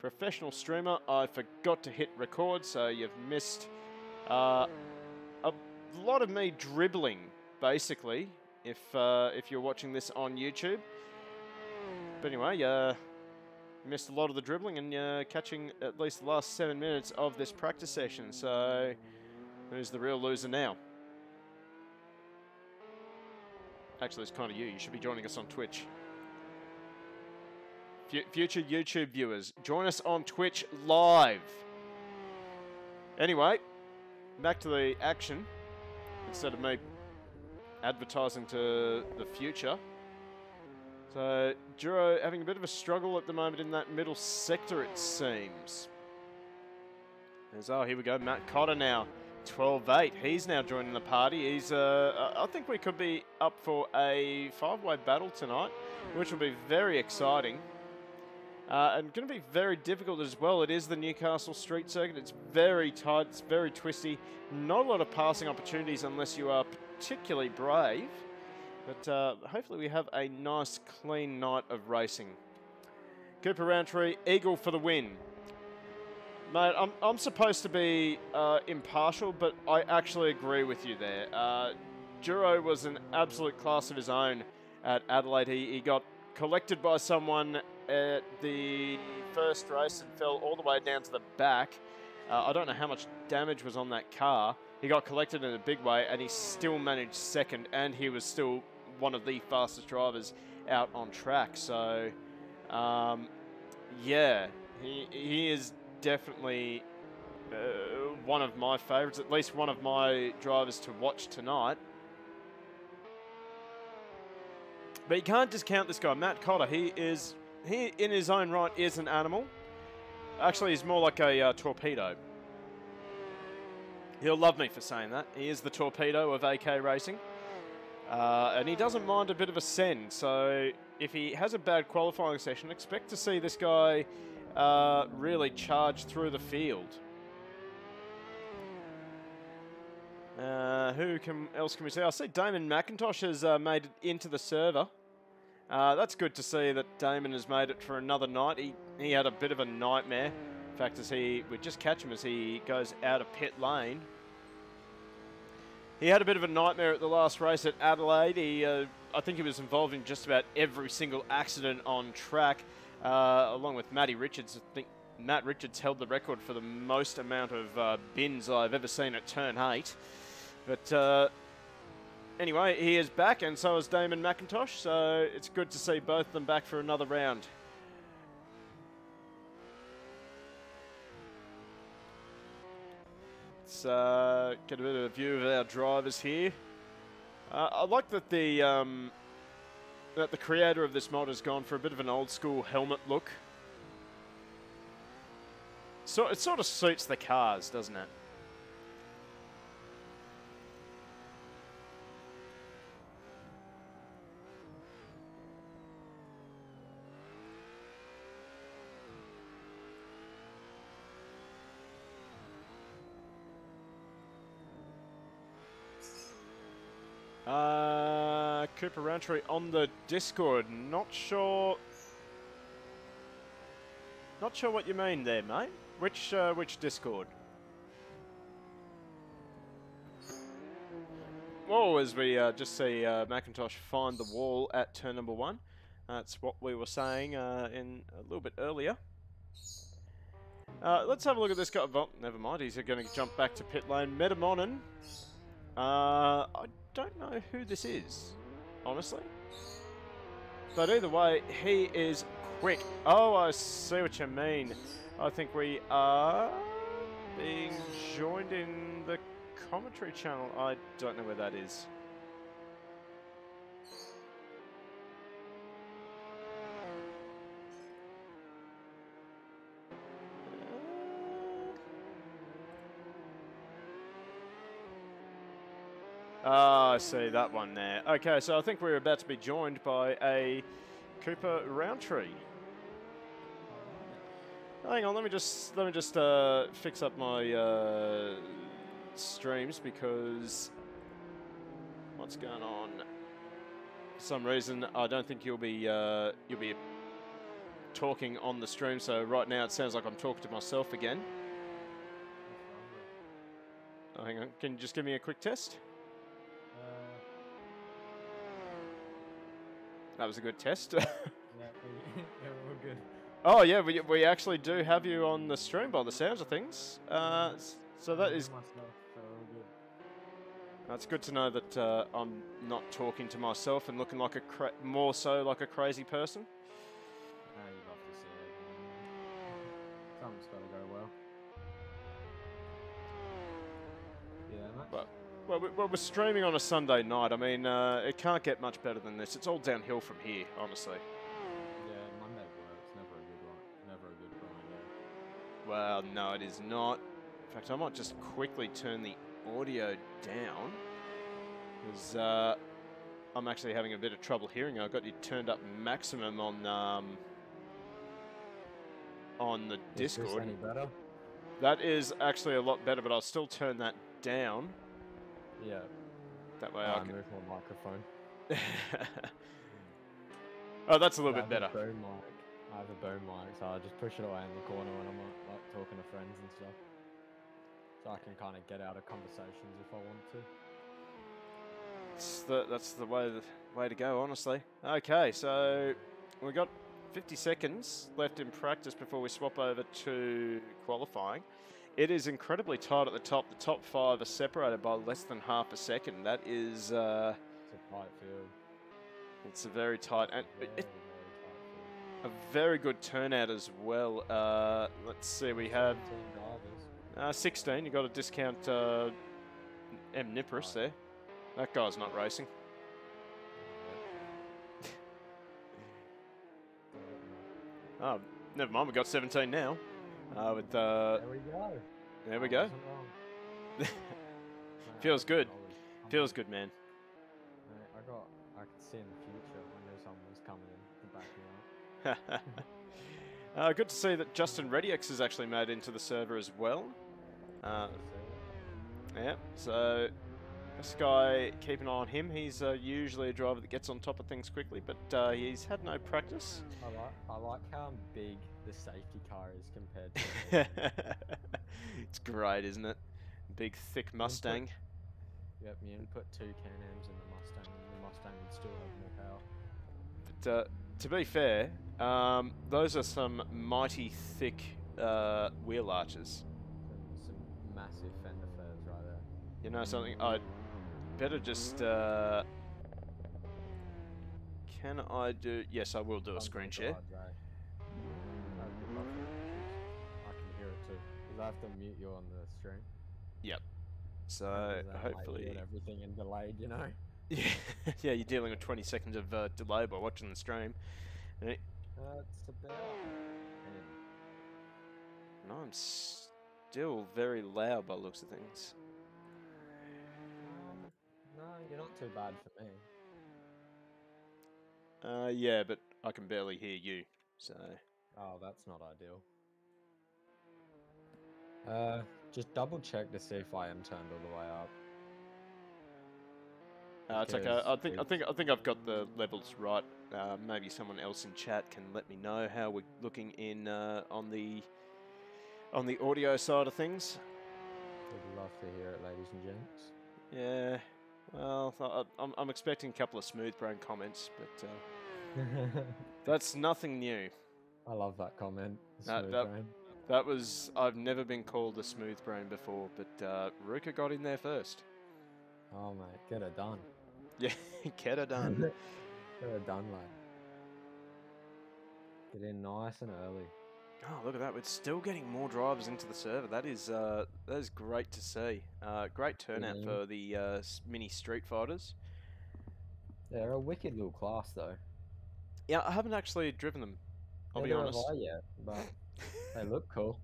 Professional streamer, I forgot to hit record, so you've missed a lot of me dribbling, basically, if you're watching this on YouTube. But anyway, missed a lot of the dribbling and catching at least the last 7 minutes of this practice session. So, who's the real loser now? Actually, it's kind of you. You should be joining us on Twitch. Future YouTube viewers, join us on Twitch live. Anyway, back to the action. Instead of me advertising to the future. So, Duro having a bit of a struggle at the moment in that middle sector, it seems. Oh, here we go. Matt Cotter now. 12-8. He's now joining the party. He's, I think we could be up for a 5-way battle tonight, which will be very exciting. And going to be very difficult as well. It is the Newcastle street circuit. It's very tight. It's very twisty. Not a lot of passing opportunities unless you are particularly brave. But hopefully we have a nice, clean night of racing. Cooper Roundtree, Eagle for the win. Mate, I'm supposed to be impartial, but I actually agree with you there. Duro was an absolute class of his own at Adelaide. He got collected by someone at the first race and fell all the way down to the back. I don't know how much damage was on that car. He got collected in a big way and he still managed second, and he was still one of the fastest drivers out on track. So, yeah, he is definitely one of my favourites, at least one of my drivers to watch tonight. But you can't discount this guy, Matt Cotter. He in his own right is an animal. Actually, he's more like a torpedo. He'll love me for saying that. He is the torpedo of AK racing. And he doesn't mind a bit of a send. So if he has a bad qualifying session, expect to see this guy really charge through the field. Who else can we see? I see Damon McIntosh has made it into the server. That's good to see that Damon has made it for another night. He had a bit of a nightmare. In fact, we just catch him as he goes out of pit lane. He had a bit of a nightmare at the last race at Adelaide. I think he was involved in just about every single accident on track, along with Matty Richards. I think Matt Richards held the record for the most amount of bins I've ever seen at turn 8. But anyway, he is back, and so is Damon McIntosh, so it's good to see both of them back for another round. Let's get a bit of a view of our drivers here. I like that the creator of this mod has gone for a bit of an old school helmet look. So it sort of suits the cars, doesn't it? Cooper Roundtree on the Discord. Not sure what you mean there, mate. Which Discord? Whoa, as we just see McIntosh find the wall at turn number 1. That's what we were saying in a little bit earlier. Let's have a look at this guy. Well, never mind. He's going to jump back to pit lane. Metamonin. I don't know who this is, honestly. But either way, he is quick. Oh, I see what you mean. I think we are being joined in the commentary channel. I don't know where that is. Ah, I see that one there. Okay, so I think we're about to be joined by a Cooper Roundtree. Hang on, let me just fix up my streams, because what's going on? For some reason, I don't think you'll be talking on the stream, so right now it sounds like I'm talking to myself again. Oh, hang on, can you just give me a quick test? That was a good test. Yeah, we're good. Oh yeah, we actually do have you on the stream by the sounds of things. So that is... It's good to know that I'm not talking to myself and looking like more so like a crazy person. You'd love to see it. Something's got to go well. Yeah, Well, we're streaming on a Sunday night. I mean, it can't get much better than this. It's all downhill from here, honestly. Yeah, Monday works. Never a good one. Never a good Friday. Well, no, it is not. In fact, I might just quickly turn the audio down, because I'm actually having a bit of trouble hearing. I've got you turned up maximum on the Discord. Is this any better? That is actually a lot better, but I'll still turn that down. Yeah. That way I can move my microphone. Oh, that's a little bit better. I have a boom mic, so I just push it away in the corner when I'm like talking to friends and stuff. So I can kind of get out of conversations if I want to. That's the way to go, honestly. Okay, so we got 50 seconds left in practice before we swap over to qualifying. It is incredibly tight at the top. The top 5 are separated by less than half a second. That is... It's a tight field. It's a very tight... And very tight a field. very good turnout as well. Let's see, we have... 16. You got to discount M. Nipris there. That guy's not racing. Oh, never mind. We got 17 now. With there we go. There we go. Feels good. Feels good, man. I could see in the future. I knew someone was coming in to back me up. Good to see that Justin Radix has actually made into the server as well. Yeah, so this guy, keep an eye on him. He's usually a driver that gets on top of things quickly, but he's had no practice. I like how big the safety car is compared to It's great, isn't it? Big, thick Mustang. Yep, you can put 2 Can-Ams in the Mustang, and the Mustang would still have more power. But to be fair, those are some mighty thick wheel arches. Some massive fender flares right there. You know something? I'd better just... can I do... Yes, I will do a screen share. I can hear it too. Because I have to mute you on the stream. Yep. So hopefully... everything in delayed, you know? Yeah, yeah, you're dealing with 20 seconds of delay by watching the stream. And it's about... And I'm still very loud by the looks of things. No, you're not too bad for me. Yeah, but I can barely hear you, so... Oh, that's not ideal. Just double check to see if I am turned all the way up. It's okay. I think I've got the levels right. Maybe someone else in chat can let me know how we're looking in on the audio side of things. Would love to hear it, ladies and gents. Yeah. Well, I'm expecting a couple of smooth brain comments, but that's nothing new. I love that comment. That was... I've never been called a smooth brain before, but Ruka got in there first. Oh, mate. Get her done. Yeah, get her done. Get her done, lad. Get in nice and early. Oh, look at that. We're still getting more drivers into the server. That is great to see. Great turnout for the mini Streetfighters. They're a wicked little class, though. Yeah, I haven't actually driven them. I'll be honest. Neither have I yet, but they look cool.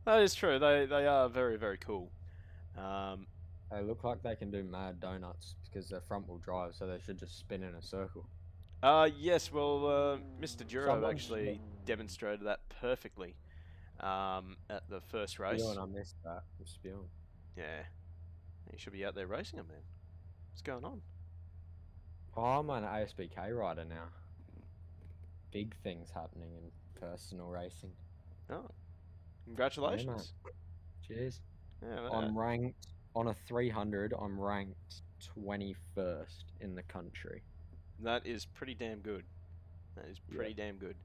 That is true. They are very, very cool. They look like they can do mad donuts because they're front wheel drive, so they should just spin in a circle. Yes, well, Mr. Duro actually demonstrated that perfectly at the first race. I missed that. I'm spewing. Yeah. You should be out there racing them, man. What's going on? Oh, I'm an ASBK rider now. Big things happening in personal racing. Oh, congratulations. Yeah, cheers. Yeah, I'm ranked on a 300. I'm ranked 21st in the country. that is pretty damn good. That is pretty damn good.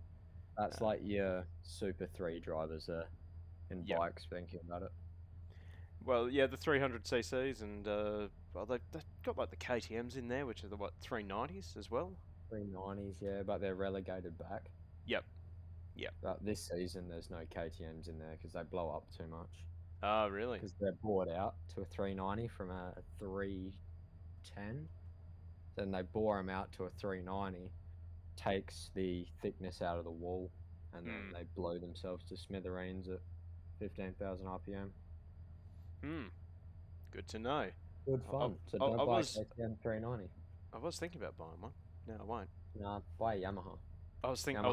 That's like your Super 3 drivers there in Yep. bikes, thinking about it. Well, yeah, the 300 cc's and well, they've got like the KTM's in there, which are the what 390s as well. 390s, yeah, but they're relegated back. Yep. Yep. But this season, there's no KTM's in there because they blow up too much. Oh, really? Because they're bought out to a 390 from a 310. Then they bore them out to a 390, takes the thickness out of the wall, and then they blow themselves to smithereens at 15,000 RPM. Good to know. Good fun. So don't buy a KTM 390. I was thinking about buying one. No, I won't. Nah, buy a Yamaha. I was thinking.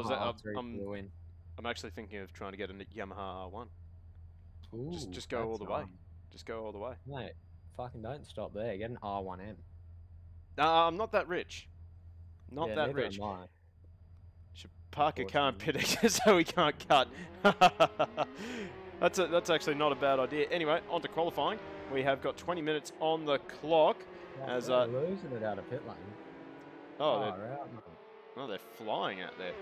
I'm actually thinking of trying to get a Yamaha R1. Ooh, just go all the way. Just go all the way. Mate, fucking don't stop there. Get an R1M. I'm not that rich. Not that rich. Am I. Should park a car in pit exit so we can't cut. That's actually not a bad idea. Anyway, on to qualifying. We have got 20 minutes on the clock. As they're losing it out of pit lane. They're flying out there.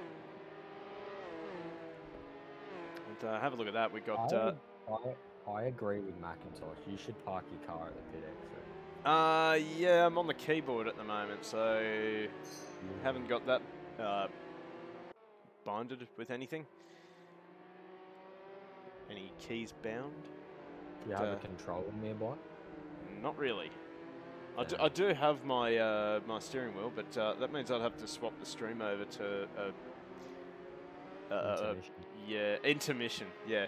And, have a look at that. We got. I agree with Macintosh. You should park your car at the pit exit. Yeah, I'm on the keyboard at the moment, so haven't got that binded with anything. Any keys bound? Do you have a controller nearby? Not really. I do have my my steering wheel, but that means I'd have to swap the stream over to intermission. Yeah.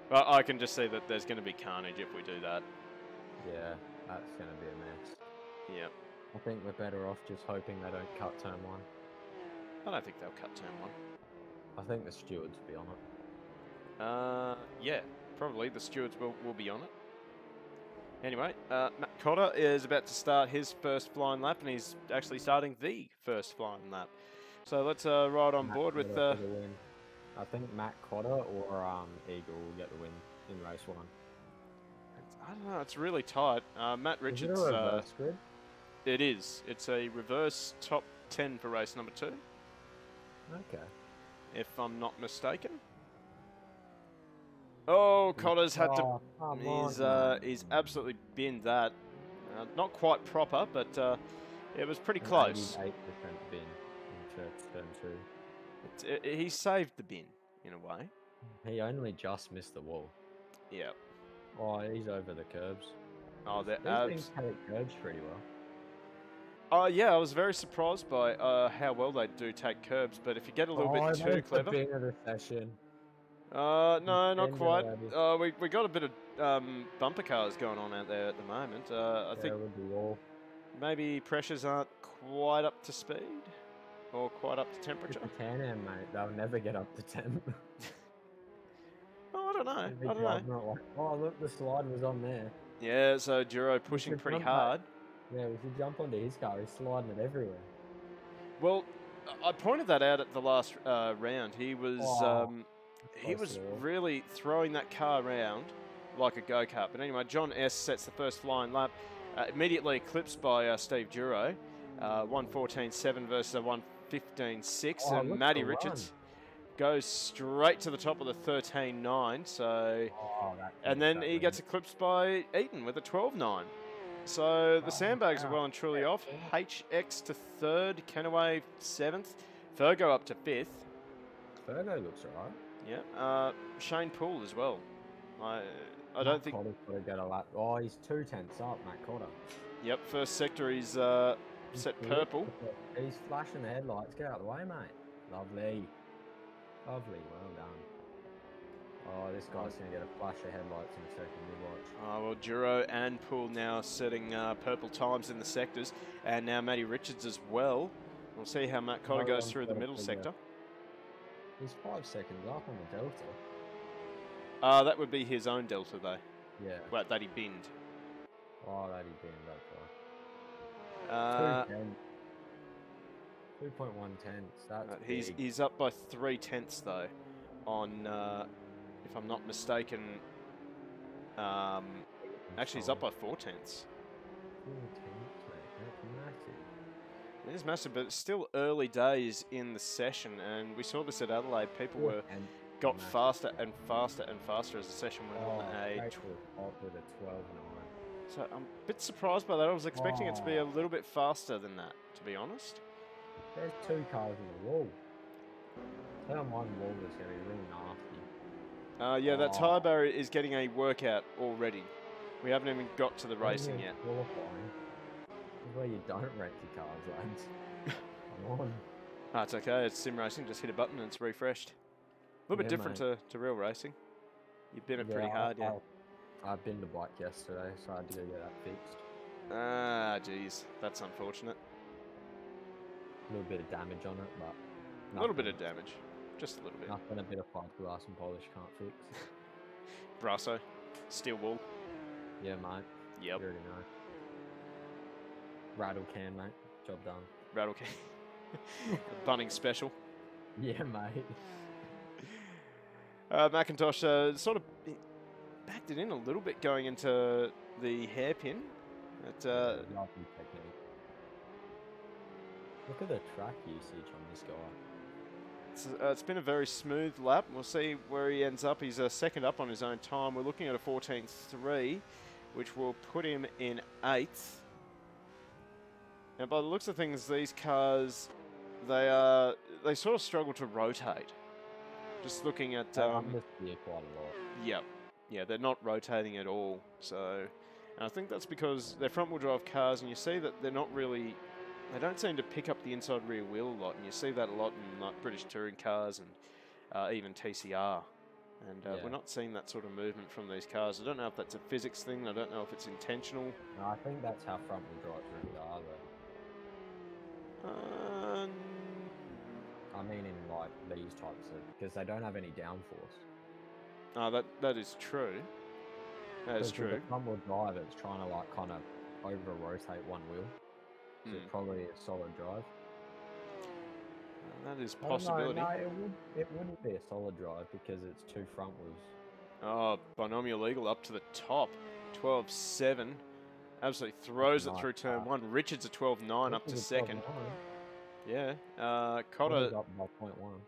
Well, I can just see that there's going to be carnage if we do that. Yeah, that's going to be a mess. Yeah. I think we're better off just hoping they don't cut turn 1. I don't think they'll cut turn 1. I think the stewards will be on it. Yeah, probably the stewards will be on it. Anyway, Matt Cotter is about to start his first flying lap, and he's actually starting the first flying lap. So let's ride on board with. I think Matt Cotter or Eagle will get the win in race 1. I don't know. It's really tight. Matt Richards. Is it a reverse grid? It is. It's a reverse top 10 for race number 2. Okay. If I'm not mistaken. Oh, Cotter's had to. He's absolutely binned that. Not quite proper, but it was pretty close. 88% bin into turn 2. He saved the bin in a way. He only just missed the wall. Yeah. Oh, he's over the curbs. Oh, they're things take curbs pretty well. Oh, yeah, I was very surprised by how well they do take curbs, but if you get a little bit too clever. The bin of the session. No, not quite. We got a bit of bumper cars going on out there at the moment. I think maybe pressures aren't quite up to speed or quite up to temperature. It's a Can-Am, mate. They'll never get up to temp. Oh, I don't know. Oh, look, the slide was on there. Yeah, so Duro pushing pretty hard. Yeah, if you jump onto his car, he's sliding it everywhere. Well, I pointed that out at the last round. He was really throwing that car around like a go-kart. But anyway, John S. sets the first flying lap, immediately eclipsed by Steve Duro. 1:14.7 versus a 1:15.6. And Matty Richards goes straight to the top of the 13.9. So, and then he gets eclipsed by Eaton with a 12.9. So the sandbags are well and truly off. HX to 3rd, Kenaway 7th, Fergo up to 5th. Fergo looks alright. Yeah, Shane Poole as well. I don't think. Cotter's got to get a lap. Oh, he's 2 tenths up, Matt Cotter. Yep, first sector he's set purple. He's flashing the headlights. Get out of the way, mate. Lovely, lovely. Well done. Oh, this guy's going to get a flash of headlights in a second. You watch. Oh, well, Duro and Poole now setting purple times in the sectors, and now Matty Richards as well. We'll see how Matt Cotter goes through the middle sector. He's 5 seconds up on the Delta. That would be his own Delta, though. Yeah. Well, that he binned. Oh, that he binned that far. 2.1 tenths. That's big. He's up by 3/10 though, on if I'm not mistaken. Actually, he's up by 4/10. 4 tenths, mate. That's massive. It is massive, but it's still early days in the session, and we saw this at Adelaide. People got faster and faster and faster as the session went on. With a 12.9. So I'm a bit surprised by that. I was expecting it to be a little bit faster than that, to be honest. There's 2 cars in the wall. That on one wall is going to be real nasty. Yeah, that tyre barrier is getting a workout already. We haven't even got to the racing yet. Qualifying. This is where you don't wreck your cars, lads. Come on. It's okay. It's sim racing. Just hit a button and it's refreshed. A little bit different to real racing. You've been it pretty hard, yeah. I've been to bike yesterday, so I had to go get that fixed. Geez. That's unfortunate. A little bit of damage on it, but... A little bit of damage. Just a little bit. Nothing a bit of fiberglass and polish can't fix. Brasso. Steel wool. Yeah, mate. Yep. You already know. Rattle can, mate. Job done. Rattle can. Bunning special. Yeah, mate. Macintosh sort of backed it in a little bit going into the hairpin. Lovely technique. Look at the track usage on this guy. It's been a very smooth lap. We'll see where he ends up. He's second up on his own time. We're looking at a 14.3, which will put him in 8th. Now, by the looks of things, these cars, they sort of struggle to rotate. Just looking at... quite a lot. Yep. Yeah, they're not rotating at all. So, and I think that's because they're front-wheel drive cars, and you see that they're not really... They don't seem to pick up the inside rear wheel a lot, and you see that a lot in like British touring cars and even TCR. And we're not seeing that sort of movement from these cars. I don't know if that's a physics thing. I don't know if it's intentional. No, I think that's how front-wheel drives really are, though. I mean, in like these types of, because they don't have any downforce. That is true. That is true. With the front-wheel drive, it's trying to like kind of over-rotate one wheel. So probably a solid drive. That is a possibility. No, it wouldn't be a solid drive because it's 2 front wheels. Oh, Binomial Eagle up to the top. 12.7. Absolutely throws it through turn 1. Richards a 12.9 up to second. 12.9. Yeah. Cotter up by 0.1.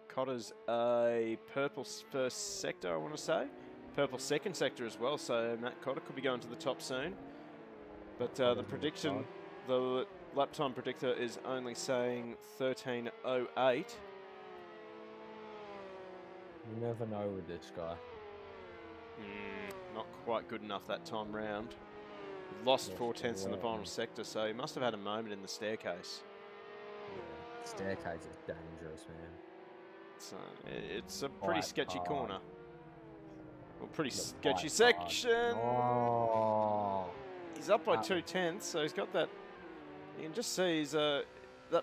Cotter's a purple first sector, I want to say. Purple second sector as well, so Matt Cotter could be going to the top soon. But the prediction, the lap time predictor is only saying 13.08. You never know with this guy. Not quite good enough that time round. Lost 4/10 in the final sector, so he must have had a moment in the staircase. Yeah, staircase is dangerous, man. It's a pretty sketchy corner. Well, pretty sketchy section. Oh. He's up by 2/10, so he's got that. You can just see that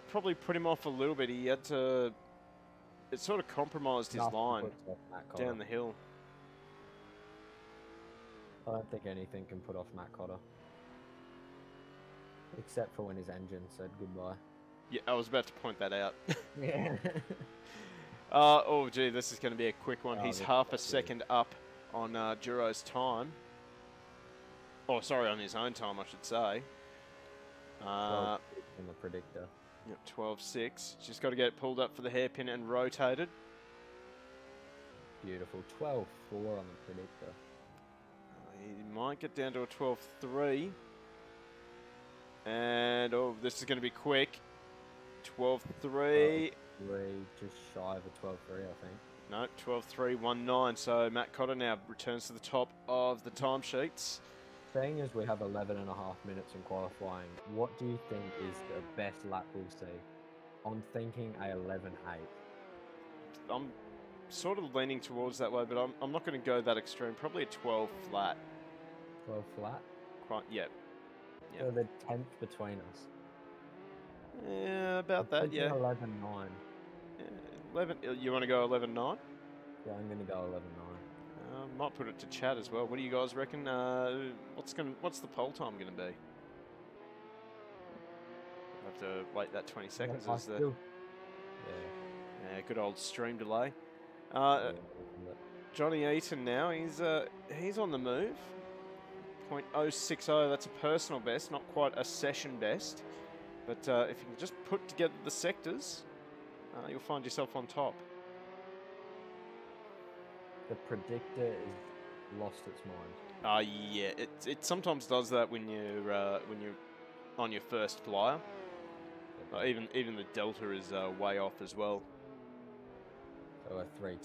probably put him off a little bit. He had to. It sort of compromised his line down the hill. I don't think anything can put off Matt Cotter. Except for when his engine said goodbye. Yeah, I was about to point that out. Yeah. Oh, gee, this is going to be a quick one. He's half a second up on Duro's time. Oh, sorry, on his own time, I should say. 12 in the predictor. Yep, 12.6. Just got to get it pulled up for the hairpin and rotated. Beautiful. 12.4 on the predictor. He might get down to a 12.3. And, oh, this is going to be quick. 12.3. 12.3, just shy of a 12.3, I think. No, 12.319. So Matt Cotter now returns to the top of the timesheets. Seeing as we have 11.5 minutes in qualifying, what do you think is the best lap we'll see? I'm thinking a 11.8. I'm sort of leaning towards that way, but I'm not going to go that extreme. Probably a 12 flat. 12 flat? Quite, yeah. So the 10th between us. Yeah, about that, yeah. 11.9. 11. You want to go 11.9? Yeah, I'm going to go 11.9. Might put it to chat as well. What do you guys reckon? What's the poll time going to be? have to wait that 20 seconds I as the still, good old stream delay. yeah. Johnny Eaton now, he's on the move. .060, that's a personal best, not quite a session best. But if you can just put together the sectors, you'll find yourself on top. The predictor is lost its mind. Yeah, it sometimes does that when you're on your first flyer. Even the delta is way off as well. So a 3/10,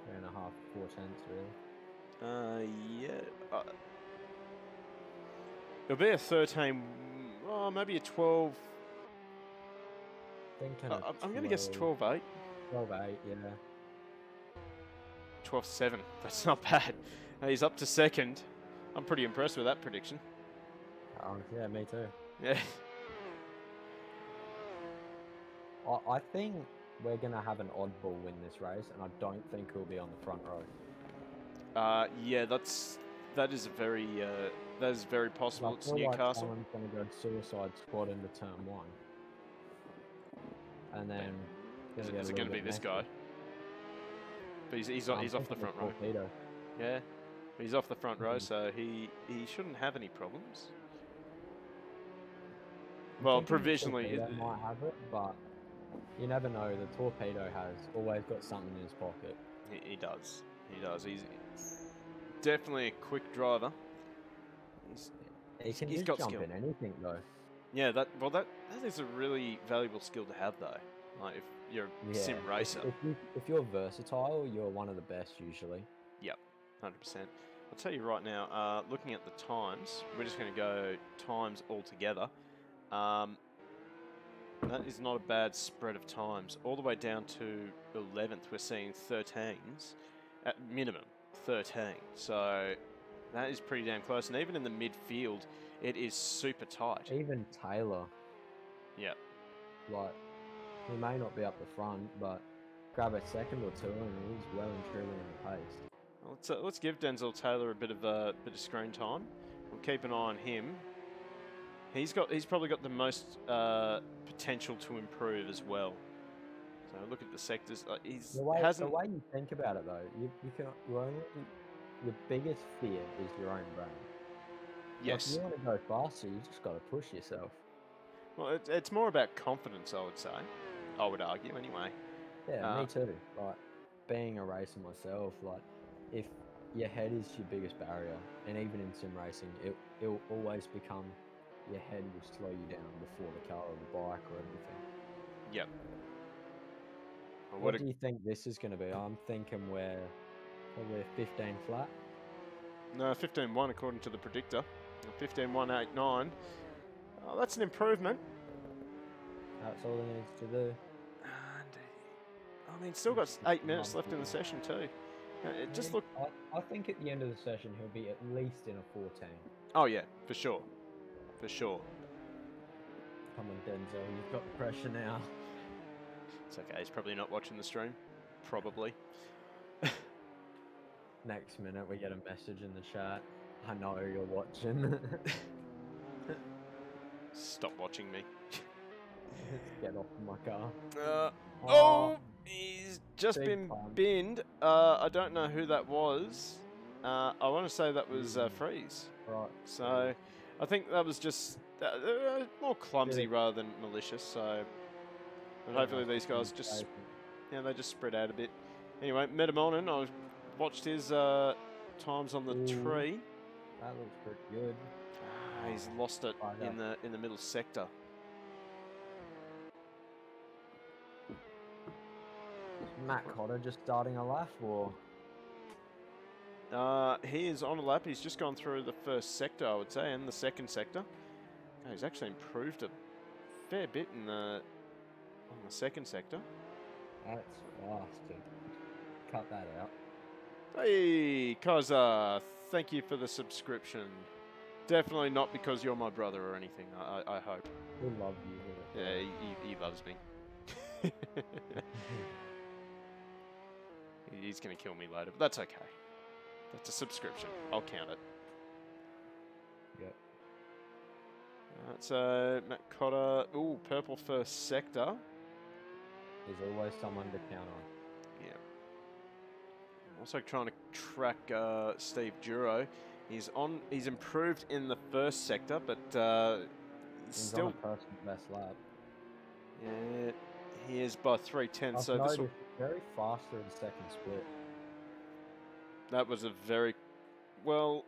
3.5, 4/10 really. Yeah. It'll be a 13, maybe a 12. I'm going to guess 12-8. 12/8, yeah. 12-7. That's not bad. He's up to second. I'm pretty impressed with that prediction. Oh, yeah, me too. Yeah. I think we're going to have an oddball win this race, and I don't think he'll be on the front row. Yeah, that is very possible. It's Newcastle. Like someone's going to go suicide squad into turn 1. And then... Is it going to be this guy? But he's off the front row. Torpedo. Yeah, he's off the front row, so he shouldn't have any problems. Well, provisionally, it might have it, but you never know. The torpedo has always got something in his pocket. He does. He's definitely a quick driver. He can he's just got jump skill. in anything though. Yeah, that is a really valuable skill to have though. Like if you're a sim racer. If you're versatile, you're one of the best usually. Yep, 100%. I'll tell you right now, looking at the times, we're just going to go times all together. That is not a bad spread of times. All the way down to 11th, we're seeing 13s, at minimum 13. So that is pretty damn close. And even in the midfield, it is super tight. Even Taylor. Yep. Like, he may not be up the front, but grab a second or two and he's well and truly in the pace. Well, let's give Denzel Taylor a bit of screen time. We'll keep an eye on him. He's probably got the most potential to improve as well. So look at the sectors. The way you think about it though, your biggest fear is your own brain. Yes. If you want to go faster, you just got to push yourself. Well, it's more about confidence, I would say. I would argue, anyway. Yeah, me too. Like, being a racer myself, like, if your head is your biggest barrier, and even in sim racing, it'll always become your head will slow you down before the car or the bike or everything. Yep. What do you think this is going to be? I'm thinking we're probably a 15 flat. No, 15.1 according to the predictor. 15.189. Oh, that's an improvement. That's all he needs to do. I mean, still got 8 minutes left in the session too. It just look. I think at the end of the session he'll be at least in a 14. Oh yeah, for sure. For sure. Come on, Denzel, you've got the pressure now. It's okay, he's probably not watching the stream. Probably. Next minute we get a message in the chat. I know you're watching. Stop watching me. Get off my car. He's just been binned. I don't know who that was. I want to say that was Freeze. Right. So I think that was just more clumsy rather than malicious. So and hopefully these guys just they just spread out a bit. Anyway, Metamonin, I watched his times on the tree. That looks pretty good. He's lost it in the middle sector. Matt Cotter just starting a lap, or? He is on a lap. He's just gone through the first sector, I would say, and the second sector. He's actually improved a fair bit on the second sector. That's fast. Cut that out. Hey, Kaza, thank you for the subscription. Definitely not because you're my brother or anything, I hope. We love you. Yeah, he loves me. He's going to kill me later, but that's okay. That's a subscription. I'll count it. Yep. So Matt Cotter, ooh, purple first sector. There's always someone to count on. Yeah. Also trying to track Steve Duro. He's improved in the first sector, but He's still on a personal best lap. Yeah, he is by 3/10. I've So this noticed very faster in second split. that was a very well.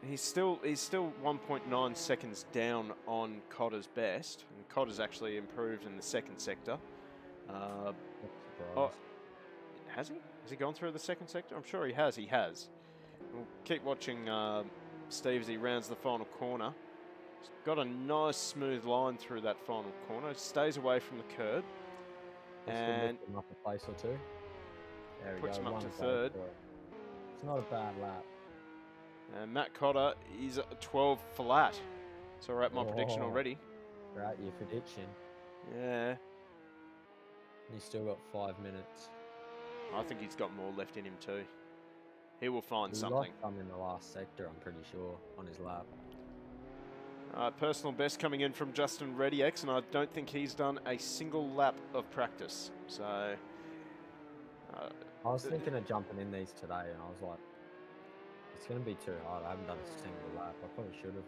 He's still 1.9 seconds down on Cotter's best, and Cotter's actually improved in the second sector. Oh, has he? Has he gone through the second sector? I'm sure he has. He has. We'll keep watching Steve as he rounds the final corner. He's got a nice smooth line through that final corner. Stays away from the curb. And him up a place or two. There we puts go. him up One to vote third. for it. It's not a bad lap. And Matt Cotter is at 12 flat. So we're at my prediction already. Right, your prediction. Yeah. He's still got 5 minutes. I think he's got more left in him too. He will find He something. lost some in the last sector, I'm pretty sure, on his lap. Personal best coming in from Justin Radix, and I don't think he's done a single lap of practice. So I was thinking of jumping in these today, and I was like, it's going to be too hard. I haven't done a single lap. I probably should have.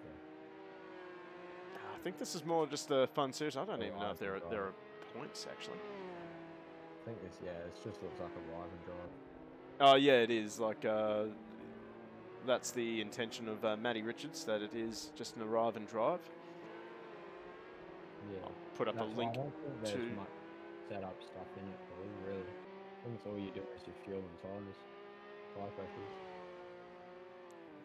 I think this is more just a fun series. I don't even know if there are points actually. I think this, yeah, it just looks like a ride and drive. Oh yeah, it is. Like that's the intention of Matty Richards, that it is just an arrive and drive. Yeah. I'll put up a link I don't think to. there's much setup stuff in it, really. I think it's all you do is your fuel and tires, tire pressures.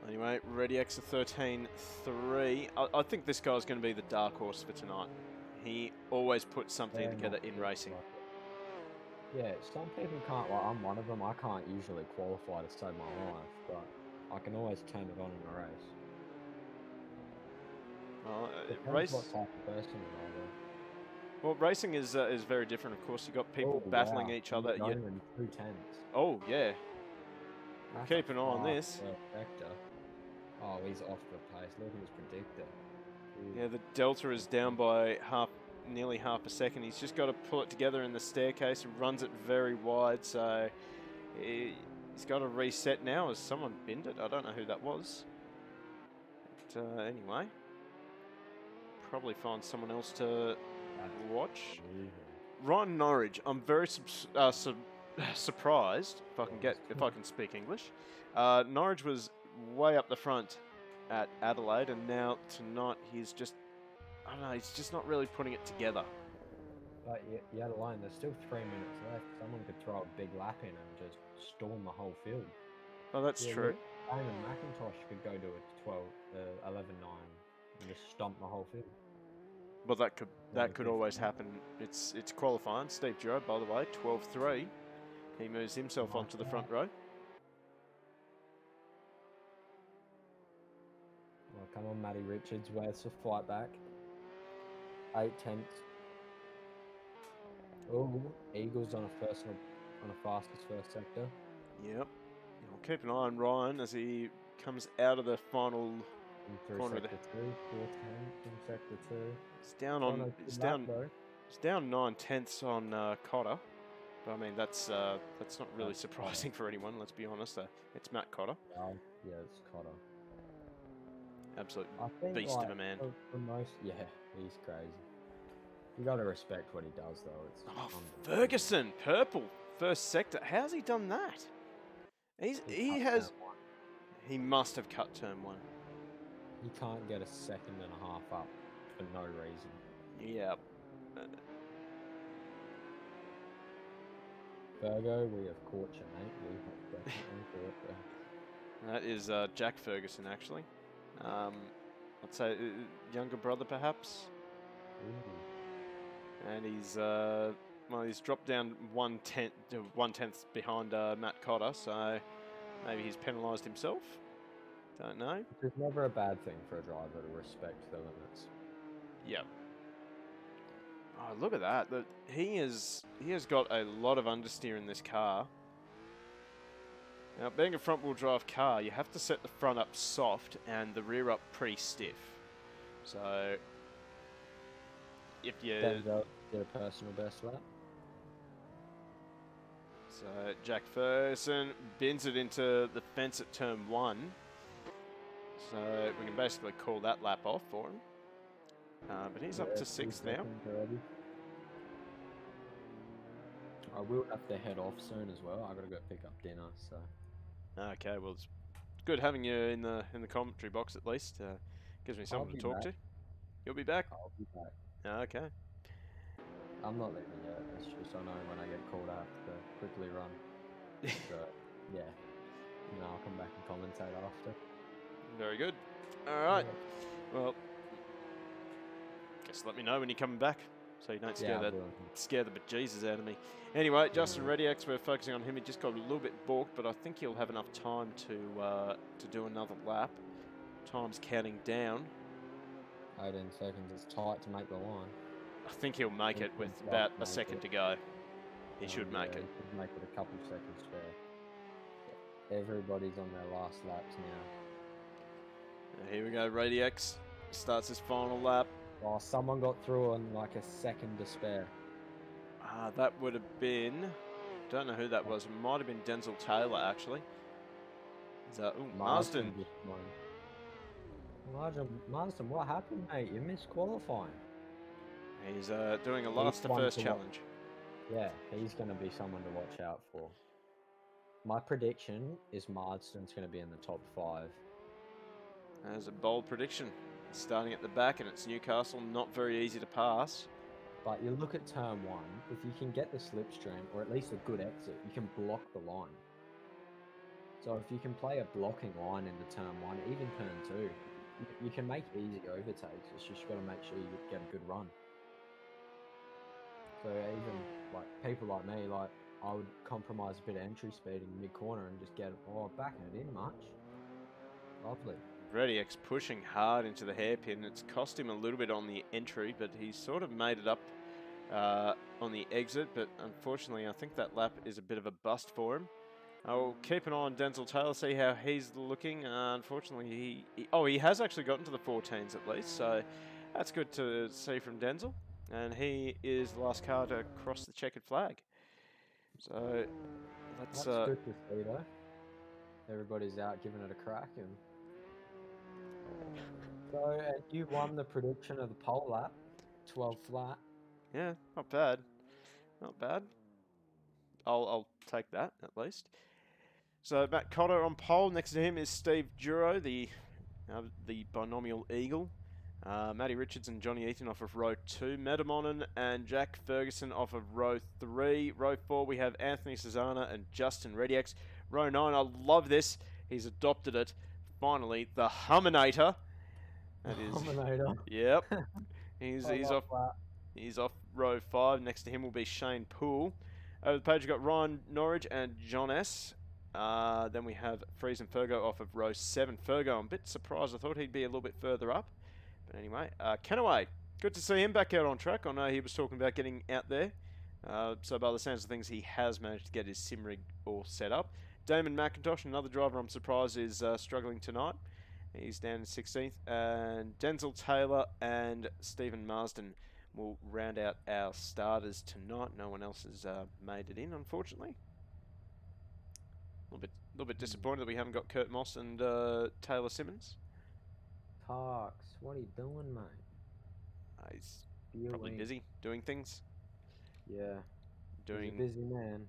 Anyway, Radix a 13.3. I think this guy's going to be the dark horse for tonight. He always puts something together in racing. Yeah, some people can't, like I'm one of them, I can't usually qualify to save my life, but I can always turn it on in a race. Race. What type of person you are, though. Well, racing is very different, of course. You've got people battling each other. He's in 2/10s. Oh, yeah. That's Keep an eye on this. Vector. Oh, he's off the pace. Look at his predictor. Ooh. Yeah, the delta is down by nearly half a second. He's just got to pull it together in the staircase and runs it very wide. So he's got to reset now as someone binned it. I don't know who that was. But anyway, probably find someone else to watch. Ryan Norwich. I'm very surprised if I can speak English. Norwich was way up the front at Adelaide, and now tonight he's just, I don't know, he's just not really putting it together. But you had a line, there's still 3 minutes left. Someone could throw a big lap in and just storm the whole field. Oh, that's true. Damon McIntosh could go to a 11.9 and just stomp the whole field. Well, that could always happen. It's qualifying. Steve Duro, by the way, 12.3. He moves himself onto the front row. Well, come on, Matty Richards, where's the fight back? 8/10. Oh, Eagles on a fastest first sector. Yep. We'll keep an eye on Ryan as he comes out of the final corner there. 2, 4/10 in sector 2. It's down on. It's down 9/10 on Cotter. But I mean, that's not really surprising for anyone. Let's be honest. It's Matt Cotter. Yeah, it's Cotter. Absolute beast of a man. For most, yeah, he's crazy. You got to respect what he does, though. It's Ferguson, purple, first sector. How's he done that? He must have cut turn 1. You can't get a second and a half up for no reason. Yep. Virgo, we have caught you, mate. We have definitely caught you. That is Jack Ferguson, actually. I'd say younger brother, perhaps. Ooh. And he's dropped down 1/10 behind Matt Cotter, so maybe he's penalised himself. Don't know. It's never a bad thing for a driver to respect the limits. Yep. Oh, look at that! He has got a lot of understeer in this car. Now, being a front-wheel drive car, you have to set the front up soft and the rear up pretty stiff. So if you Denzel did a personal best lap. So Jack Ferguson bins it into the fence at turn 1. So we can basically call that lap off for him. But he's up to 6th now. Already. I will have to head off soon as well. I gotta go pick up dinner. So. Okay, well it's good having you in the commentary box at least. Gives me someone to talk to. You'll be back. I'll be back. Okay. I'm not leaving yet. It's just I know when I get called, I have to quickly run. So yeah, I'll come back and commentate after. Very good. All right. Yeah. Well, just let me know when you're coming back, so you don't scare the bejesus out of me. Anyway, Justin Radix, we're focusing on him. He just got a little bit balked, but I think he'll have enough time to do another lap. Time's counting down. 18 seconds. It's tight to make the line. I think he'll make it with about a second to go. He should make it. He should make it a couple seconds fair. Everybody's on their last laps now. Here we go. Radix starts his final lap. Oh, someone got through on like a second to spare. That would have been... Don't know who that was. It might have been Denzel Taylor, actually. Marsden. Marsden, what happened, mate? You missed qualifying. He's doing a last to first challenge. Yeah, he's going to be someone to watch out for. My prediction is Marsden's going to be in the top 5. That's a bold prediction. Starting at the back, and it's Newcastle, not very easy to pass. But you look at turn 1, if you can get the slipstream, or at least a good exit, you can block the line. So if you can play a blocking line into turn 1, even turn 2, you can make easy overtakes. It's just got to make sure you get a good run. So even like people like me, like I would compromise a bit of entry speed in mid-corner and just get backing it in much. Lovely. Radix pushing hard into the hairpin. It's cost him a little bit on the entry, but he's sort of made it up on the exit. But unfortunately, I think that lap is a bit of a bust for him. I'll keep an eye on Denzel Taylor, see how he's looking. Unfortunately, he has actually gotten to the 14s at least, so that's good to see from Denzel. And he is the last car to cross the checkered flag. So that's good to see, though. Everybody's out giving it a crack, and so you won the prediction of the pole lap, 12 flat. Yeah, not bad, not bad. I'll take that at least. So Matt Cotter on pole. Next to him is Steve Duro, the binomial eagle. Matty Richards and Johnny Eaton off of row 2. Medamonen and Jack Ferguson off of row 3. Row 4 we have Anthony Cesana and Justin Radix. Row 9, I love this. He's adopted it. Finally, the Humminator. That is. Humminator. Yep. He's off row 5. Next to him will be Shane Poole. Over the page we've got Ryan Norridge and John S. Then we have Freeze and Fergo off of row 7. Fergo, I'm a bit surprised. I thought he'd be a little bit further up. But anyway, Kenaway, good to see him back out on track. I know he was talking about getting out there. So by the sounds of things, he has managed to get his sim rig all set up. Damon McIntosh, another driver I'm surprised is struggling tonight. He's down in 16th. And Denzel Taylor and Stephen Marsden will round out our starters tonight. No one else has made it in, unfortunately. A little bit disappointed that we haven't got Kurt Moss and Taylor Simmons. Parks, what are you doing, mate? He's probably busy doing things. Yeah. He's a busy man.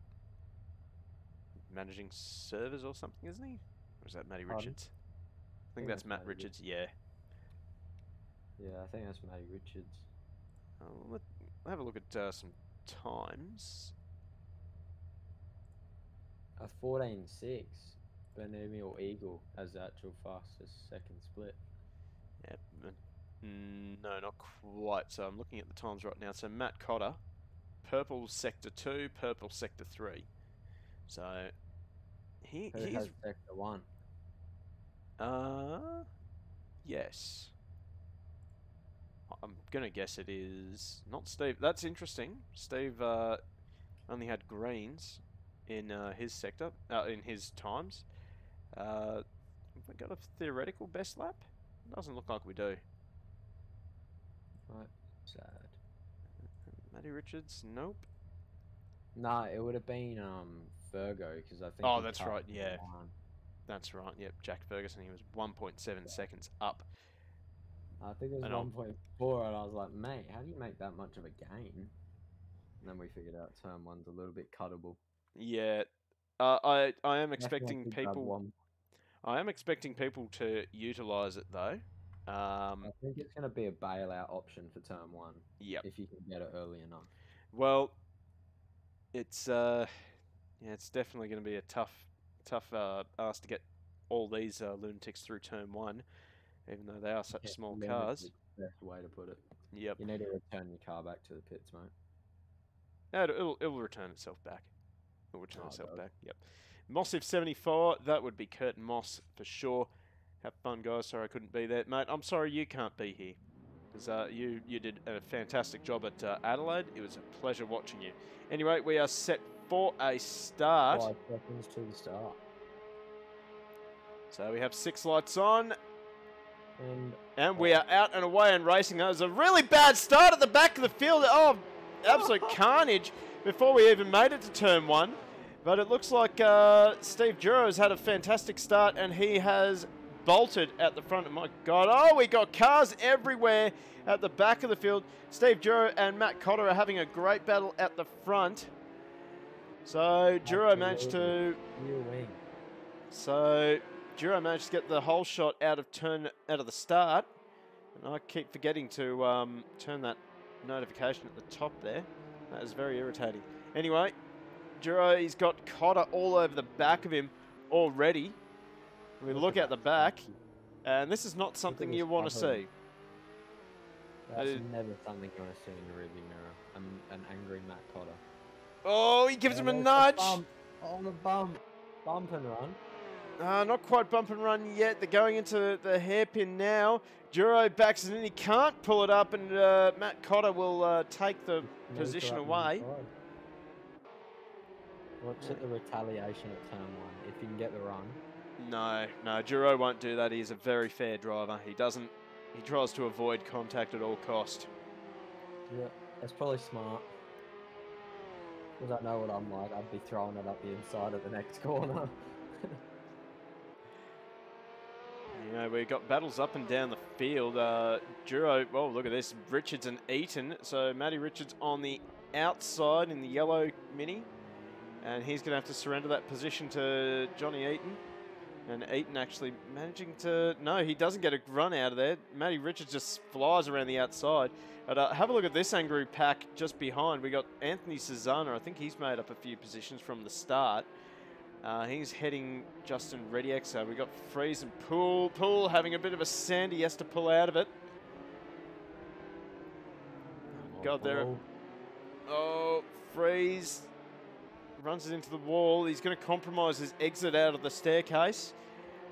Managing servers or something, isn't he? Or is that Matty Richards? I think that's Matt Richards, yeah. Yeah, I think that's Matty Richards. Let's have a look at some times. A 14.6. Binomial Eagle has the actual fastest second split. Yeah, no, not quite. So I'm looking at the times right now. So Matt Cotter, purple sector 2, purple sector 3. So he has sector 1. Yes. I'm gonna guess it is not Steve. That's interesting. Steve only had greens in his sector, in his times. Have we got a theoretical best lap? Doesn't look like we do. Right. Sad. Matty Richards, nope. No, it would have been Virgo because I think. Oh, he that's cut right. the Yeah, line. that's right. Yep, Jack Ferguson. He was 1.7 seconds up. I think it was And 1.4, and I was like, mate, how do you make that much of a gain? And then we figured out turn one's a little bit cuttable. Yeah, I am That's why expecting we grabbed people. one. I am expecting people to utilize it though. I think it's going to be a bailout option for turn one. Yep. If you can get it early enough. Well, it's yeah, it's definitely going to be a tough ask to get all these lunatics through turn one, even though they are such small cars. Best way to put it. Yep. You need to return your car back to the pits, mate. No, it'll return itself back. It'll return Oh, itself it does. back. Yep. Mossive 74. That would be Curtin Moss for sure. Have fun, guys. Sorry I couldn't be there, mate. I'm sorry you can't be here, because you did a fantastic job at Adelaide. It was a pleasure watching you. Anyway, we are set for a start. 5 seconds to the start. So we have 6 lights on. And we are out and away and racing. That was a really bad start at the back of the field. Oh, absolute carnage before we even made it to turn one. But it looks like Steve Duro has had a fantastic start and he has bolted at the front. My God. Oh, we got cars everywhere at the back of the field. Steve Duro and Matt Cotter are having a great battle at the front. So Duro managed to... So... Duro managed to get the whole shot out of the start, and I keep forgetting to turn that notification at the top there. That is very irritating. Anyway, Duro, he's got Cotter all over the back of him already. We look at the back, and this is not something you want to see. That's never something you want to see in the rearview mirror. An angry Matt Cotter. Oh, he gives him a nudge. On the bump. Bump and run. Not quite bump and run yet. They're going into the hairpin now. Duro backs it in. He can't pull it up, and Matt Cotter will take the position away. What's the retaliation at turn one? If you can get the run. No, Duro won't do that. He's a very fair driver. He tries to avoid contact at all cost. Yeah, that's probably smart. Because I know what I'm like. I'd be throwing it up the inside of the next corner. You know, we've got battles up and down the field. Duro, well, look at this. Richards and Eaton. So Matty Richards on the outside in the yellow Mini. And he's going to have to surrender that position to Johnny Eaton. And Eaton actually managing to... No, he doesn't get a run out of there. Matty Richards just flies around the outside. But have a look at this Angry pack just behind. We got Anthony Cesana. I think he's made up a few positions from the start. He's heading Justin Radix. We got Freeze and Poole. Poole having a bit of a sand. He has to pull out of it. God, there. Oh, Freeze runs it into the wall. He's going to compromise his exit out of the staircase.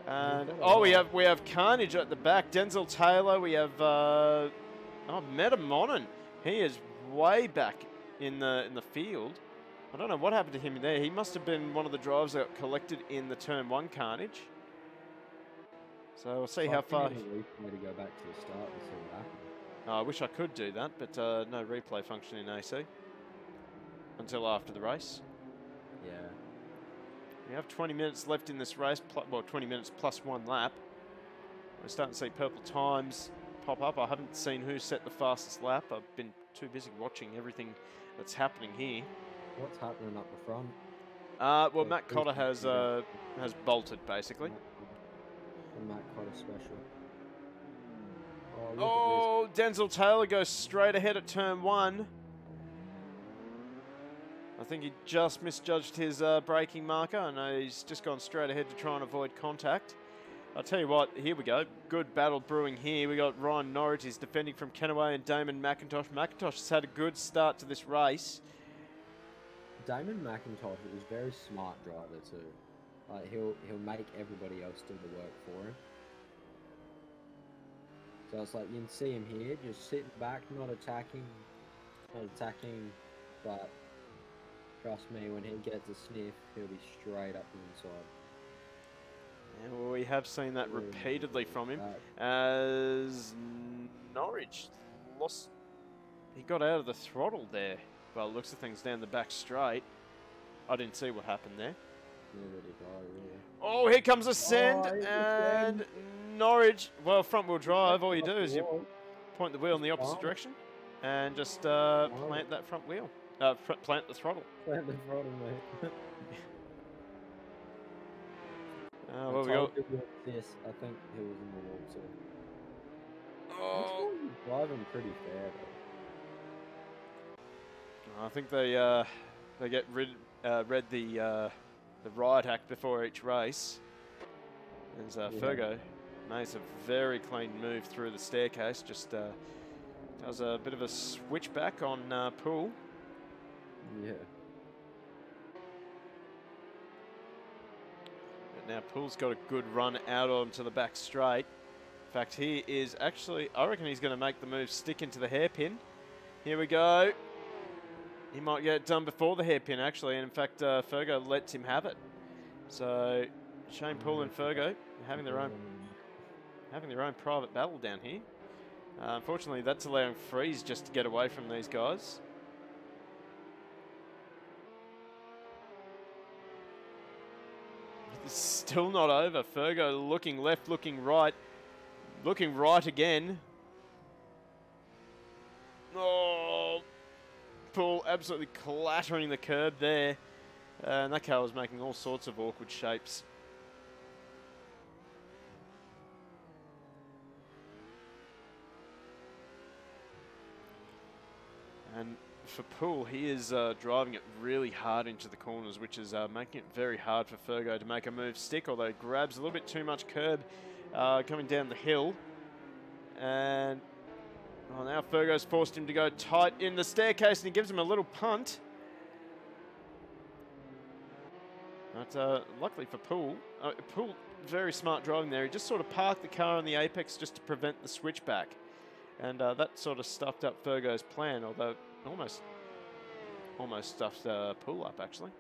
And oh, we have carnage at the back. Denzel Taylor. We have Metamonon. He is way back in the field. I don't know what happened to him there. He must have been one of the drivers that got collected in the turn one carnage. So we'll see how far. To go back to the start and see what happened. I wish I could do that, but no replay function in AC until after the race. Yeah. We have 20 minutes left in this race. Well, 20 minutes plus 1 lap. We're starting to see purple times pop up. I haven't seen who set the fastest lap. I've been too busy watching everything that's happening here. What's happening up the front? Well, Matt Cotter has bolted basically. The Matt Cotter special. Oh, Denzel Taylor goes straight ahead at turn one. I think he just misjudged his braking marker. I know he's just gone straight ahead to try and avoid contact. I'll tell you what, here we go. Good battle brewing here. We got Ryan Norwich, he's defending from Kenaway, and Damon McIntosh. McIntosh has had a good start to this race. Damon McIntosh is a very smart driver too. Like he'll make everybody else do the work for him. So it's like you can see him here, just sitting back, not attacking, but trust me, when he gets a sniff, he'll be straight up the inside. Yeah, well, we have seen that repeatedly from him, as Norwich lost... He got out of the throttle there. Well, looks of things down the back straight. I didn't see what happened there. Neither did I, really. Oh, here comes a send, Oh, and Norwich, well, front wheel drive, all you do is you point the wheel in the opposite direction and just plant that front wheel. Plant the throttle. Plant the throttle, mate. Well, we got... This, I think he was in the wall too. Oh. He's driving pretty fair though. I think they get read the riot act before each race. As Fergo makes a very clean move through the staircase, just does a bit of a switchback on Poole. Yeah. But now Poole's got a good run out onto the back straight. In fact, he is actually, I reckon he's going to make the move stick into the hairpin. Here we go. He might get it done before the hairpin, actually. And in fact, Fergo lets him have it. So Shane Poole and Fergo having their own private battle down here. Unfortunately, that's allowing Freeze just to get away from these guys. It's still not over. Fergo looking left, looking right again. Oh, Poole absolutely clattering the curb there. And that car was making all sorts of awkward shapes. And for Poole, he is driving it really hard into the corners, which is making it very hard for Fergo to make a move stick, although he grabs a little bit too much curb coming down the hill. And now Fergo's forced him to go tight in the staircase, and he gives him a little punt. But luckily for Poole, Poole, very smart driving there. He just sort of parked the car on the apex just to prevent the switchback. And that sort of stuffed up Fergo's plan, although almost stuffed Poole up, actually.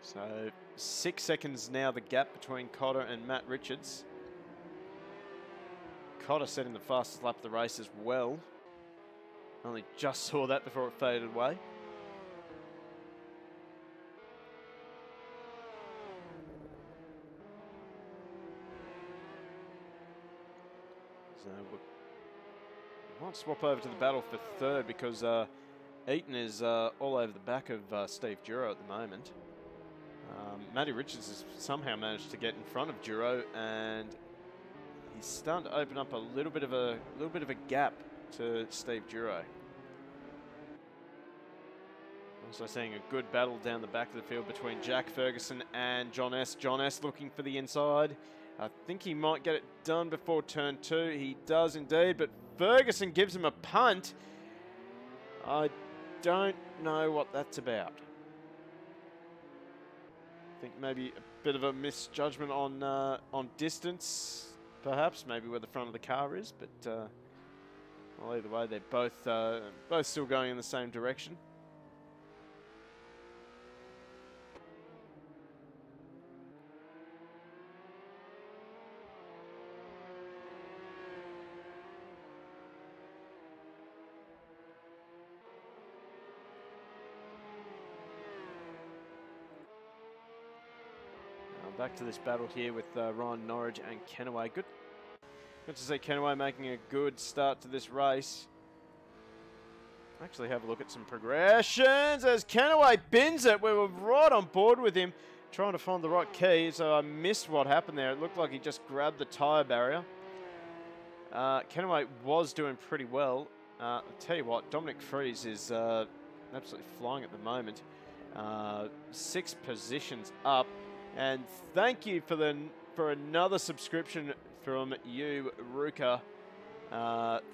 So 6 seconds now, the gap between Cotter and Matt Richards. Cotter setting the fastest lap of the race as well. Only just saw that before it faded away. So we might swap over to the battle for third, because Eaton is all over the back of Steve Duro at the moment. Matty Richards has somehow managed to get in front of Duro, and he's starting to open up a little bit of a gap to Steve Duro. Also seeing a good battle down the back of the field between Jack Ferguson and John S. John S. looking for the inside. I think he might get it done before turn 2. He does indeed, but Ferguson gives him a punt. I don't know what that's about. I think maybe a bit of a misjudgment on distance, perhaps, maybe where the front of the car is, but well, either way, they're both still going in the same direction. Back to this battle here with Ryan Norwich and Kenaway. Good to see Kenaway making a good start to this race. Actually have a look at some progressions as Kenaway bins it. We were right on board with him trying to find the right key, so I missed what happened there. It looked like he just grabbed the tyre barrier. Kenaway was doing pretty well. I'll tell you what, Dominic Freeze is absolutely flying at the moment. 6 positions up. And thank you for another subscription from you, Ruka. That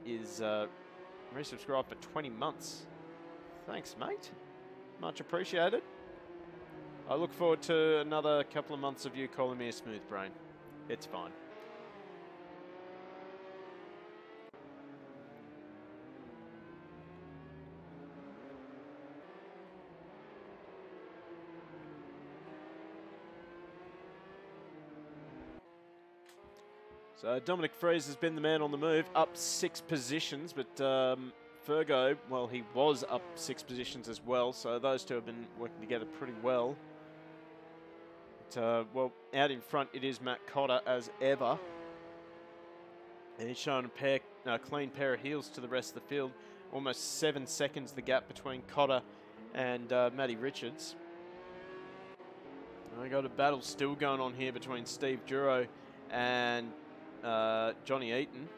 is resubscribed for 20 months. Thanks, mate. Much appreciated. I look forward to another couple of months of you calling me a smooth brain. It's fine. So Dominic Freeze has been the man on the move, up 6 positions, but Fergo, well, he was up 6 positions as well, so those two have been working together pretty well. But, well, out in front it is Matt Cotter as ever. And he's showing a clean pair of heels to the rest of the field. Almost 7 seconds the gap between Cotter and Matty Richards. We got a battle still going on here between Steve Duro and Johnny Eaton.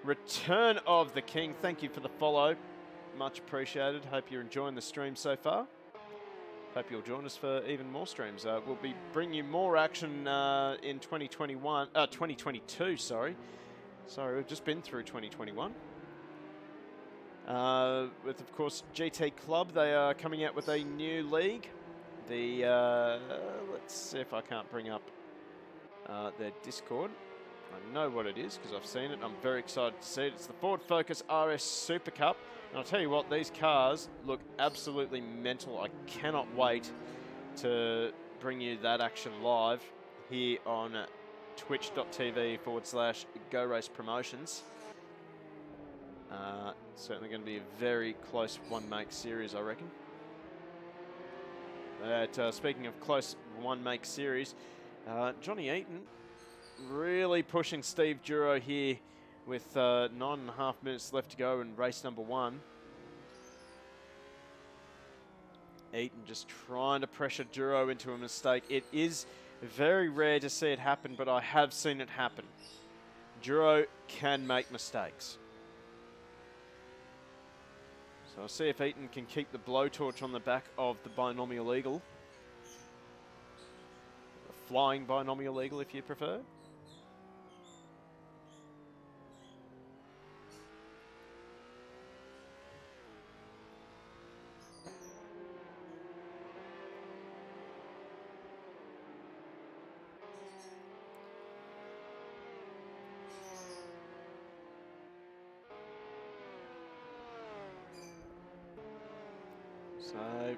Return of the King. Thank you for the follow. Much appreciated. Hope you're enjoying the stream so far. Hope you'll join us for even more streams. We'll be bringing you more action in 2022, sorry. Sorry, we've just been through 2021. With, of course, GT Club. They are coming out with a new league. The, let's see if I can't bring up their Discord. I know what it is because I've seen it. I'm very excited to see it. It's the Ford Focus RS Super Cup. And I'll tell you what, these cars look absolutely mental. I cannot wait to bring you that action live here on twitch.tv/Go Race Promotions. Certainly going to be a very close one-make series, I reckon. But speaking of close one-make series, Johnny Eaton really pushing Steve Duro here with 9.5 minutes left to go in race number 1. Eaton just trying to pressure Duro into a mistake. It is very rare to see it happen, but I have seen it happen. Duro can make mistakes. So I'll see if Eaton can keep the blowtorch on the back of the Binomial Eagle. The flying Binomial Eagle, if you prefer. So,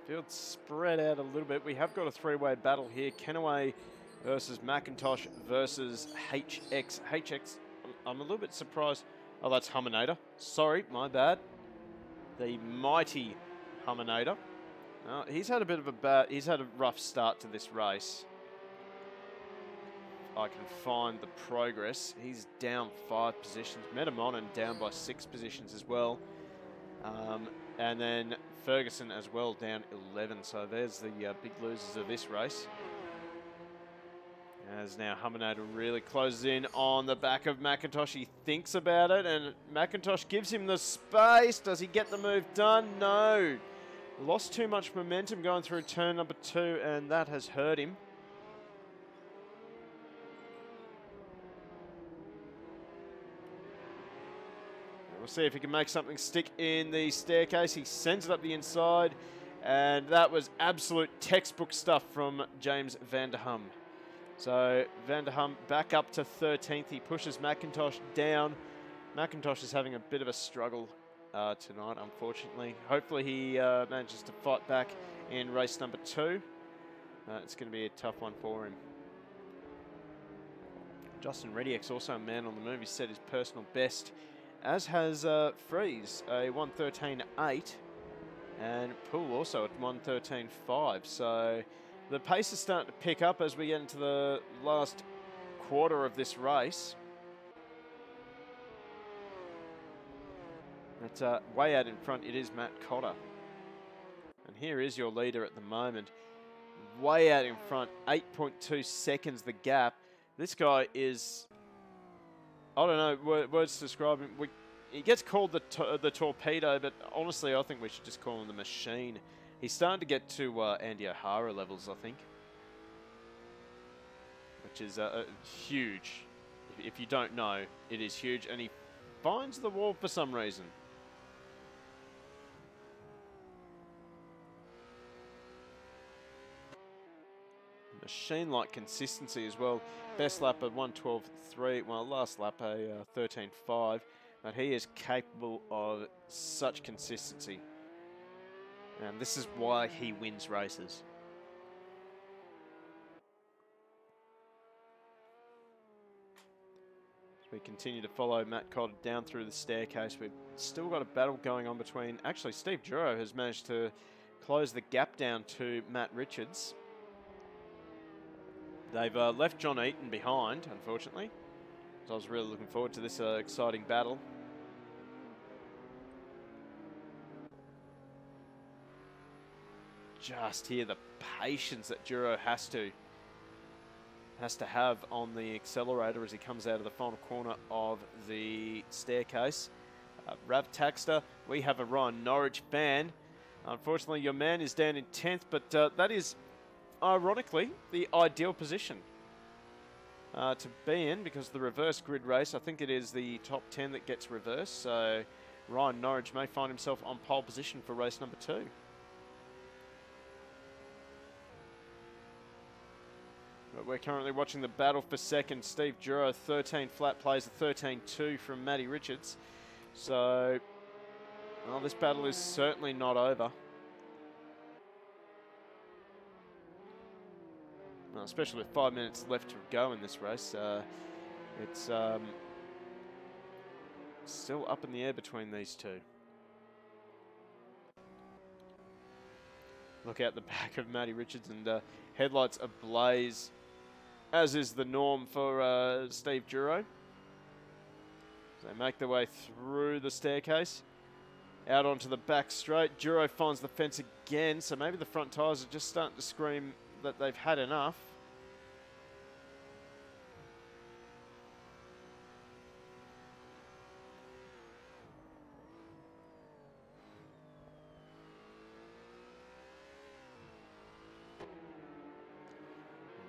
field spread out a little bit. We have got a 3-way battle here. Kenaway versus McIntosh versus HX. HX, I'm a little bit surprised. Oh, that's Humminator. Sorry, my bad. The mighty Humminator. He's had a bit of he's had a rough start to this race. I can find the progress. He's down 5 positions. Metamonon down by 6 positions as well. And then Ferguson as well, down 11. So there's the big losers of this race. As now Humminator really closes in on the back of McIntosh. He thinks about it, and McIntosh gives him the space. Does he get the move done? No. Lost too much momentum going through turn number 2, and that has hurt him. We'll see if he can make something stick in the staircase. He sends it up the inside, and that was absolute textbook stuff from James van der Hum. So van der Hum back up to 13th. He pushes McIntosh down. McIntosh is having a bit of a struggle tonight, unfortunately. Hopefully he manages to fight back in race number 2. It's going to be a tough one for him. Justin Radix, also a man on the move. He set his personal best, as has Freeze, a 1:13.8, and Poole also at 1:13.5. So the pace is starting to pick up as we get into the last quarter of this race. But way out in front, it is Matt Cotter. And here is your leader at the moment. Way out in front, 8.2 seconds the gap. This guy is, I don't know words to describe him. He gets called the torpedo, but honestly, I think we should just call him the machine. He's starting to get to Andy O'Hara levels, I think, which is huge. If you don't know, it is huge, and he finds the wall for some reason. Machine-like consistency as well. Best lap at 1:12.3. Well, last lap a 13.5. But he is capable of such consistency. And this is why he wins races. We continue to follow Matt Codd down through the staircase. We've still got a battle going on between... Actually, Steve Duro has managed to close the gap down to Matt Richards. They've left John Eaton behind, unfortunately. So I was really looking forward to this exciting battle. Just hear the patience that Duro has to have on the accelerator as he comes out of the final corner of the staircase. Rav Taxter, we have a Ryan Norwich fan. Unfortunately, your man is down in 10th, but that is, ironically, the ideal position to be in, because the reverse grid race, I think it is the top 10 that gets reversed, so Ryan Norwich may find himself on pole position for race number 2. But we're currently watching the battle for second. Steve Duro, 13 flat, plays a 13-2 from Matty Richards. So, well, this battle is certainly not over. Well, especially with 5 minutes left to go in this race. It's still up in the air between these two. Look out the back of Matty Richards, and headlights ablaze, as is the norm for Steve Duro. So they make their way through the staircase, out onto the back straight. Duro finds the fence again, so maybe the front tyres are just starting to scream that they've had enough.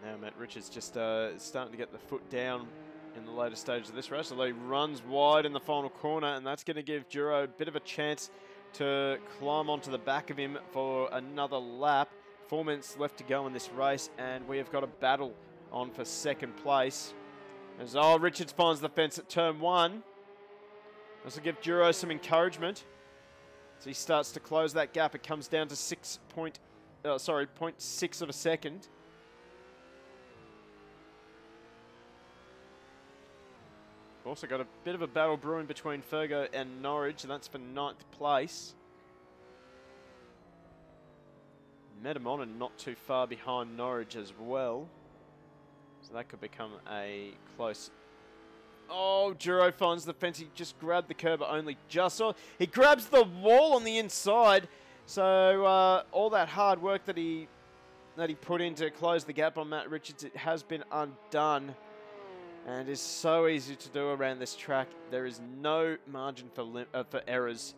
Now Matt Richards just starting to get the foot down in the later stages of this race, although he runs wide in the final corner, and that's going to give Duro a bit of a chance to climb onto the back of him for another lap. 4 minutes left to go in this race, and we have got a battle on for second place. As Richards finds the fence at turn 1. This will give Duro some encouragement as he starts to close that gap. It comes down to 0.6 of a second. Also got a bit of a battle brewing between Fergo and Norwich, and that's for 9th place. Metamon not too far behind Norwich as well. So that could become a close... Oh, Duro finds the fence. He just grabbed the curb, but only just saw. He grabs the wall on the inside. So all that hard work that he put in to close the gap on Matt Richards, it has been undone. And is so easy to do around this track. There is no margin for errors.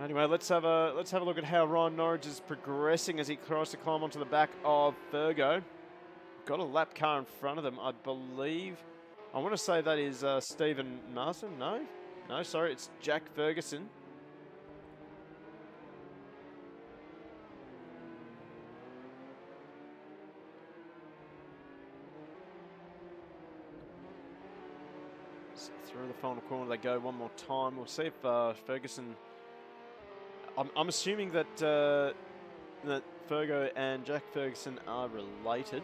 Anyway, let's have a look at how Ryan Norwich is progressing as he tries to climb onto the back of Fergo. Got a lap car in front of them, I believe. I want to say that is Stephen Marsden. No, sorry, it's Jack Ferguson. Through the final corner they go one more time. We'll see if Ferguson... I'm assuming that that Fergo and Jack Ferguson are related.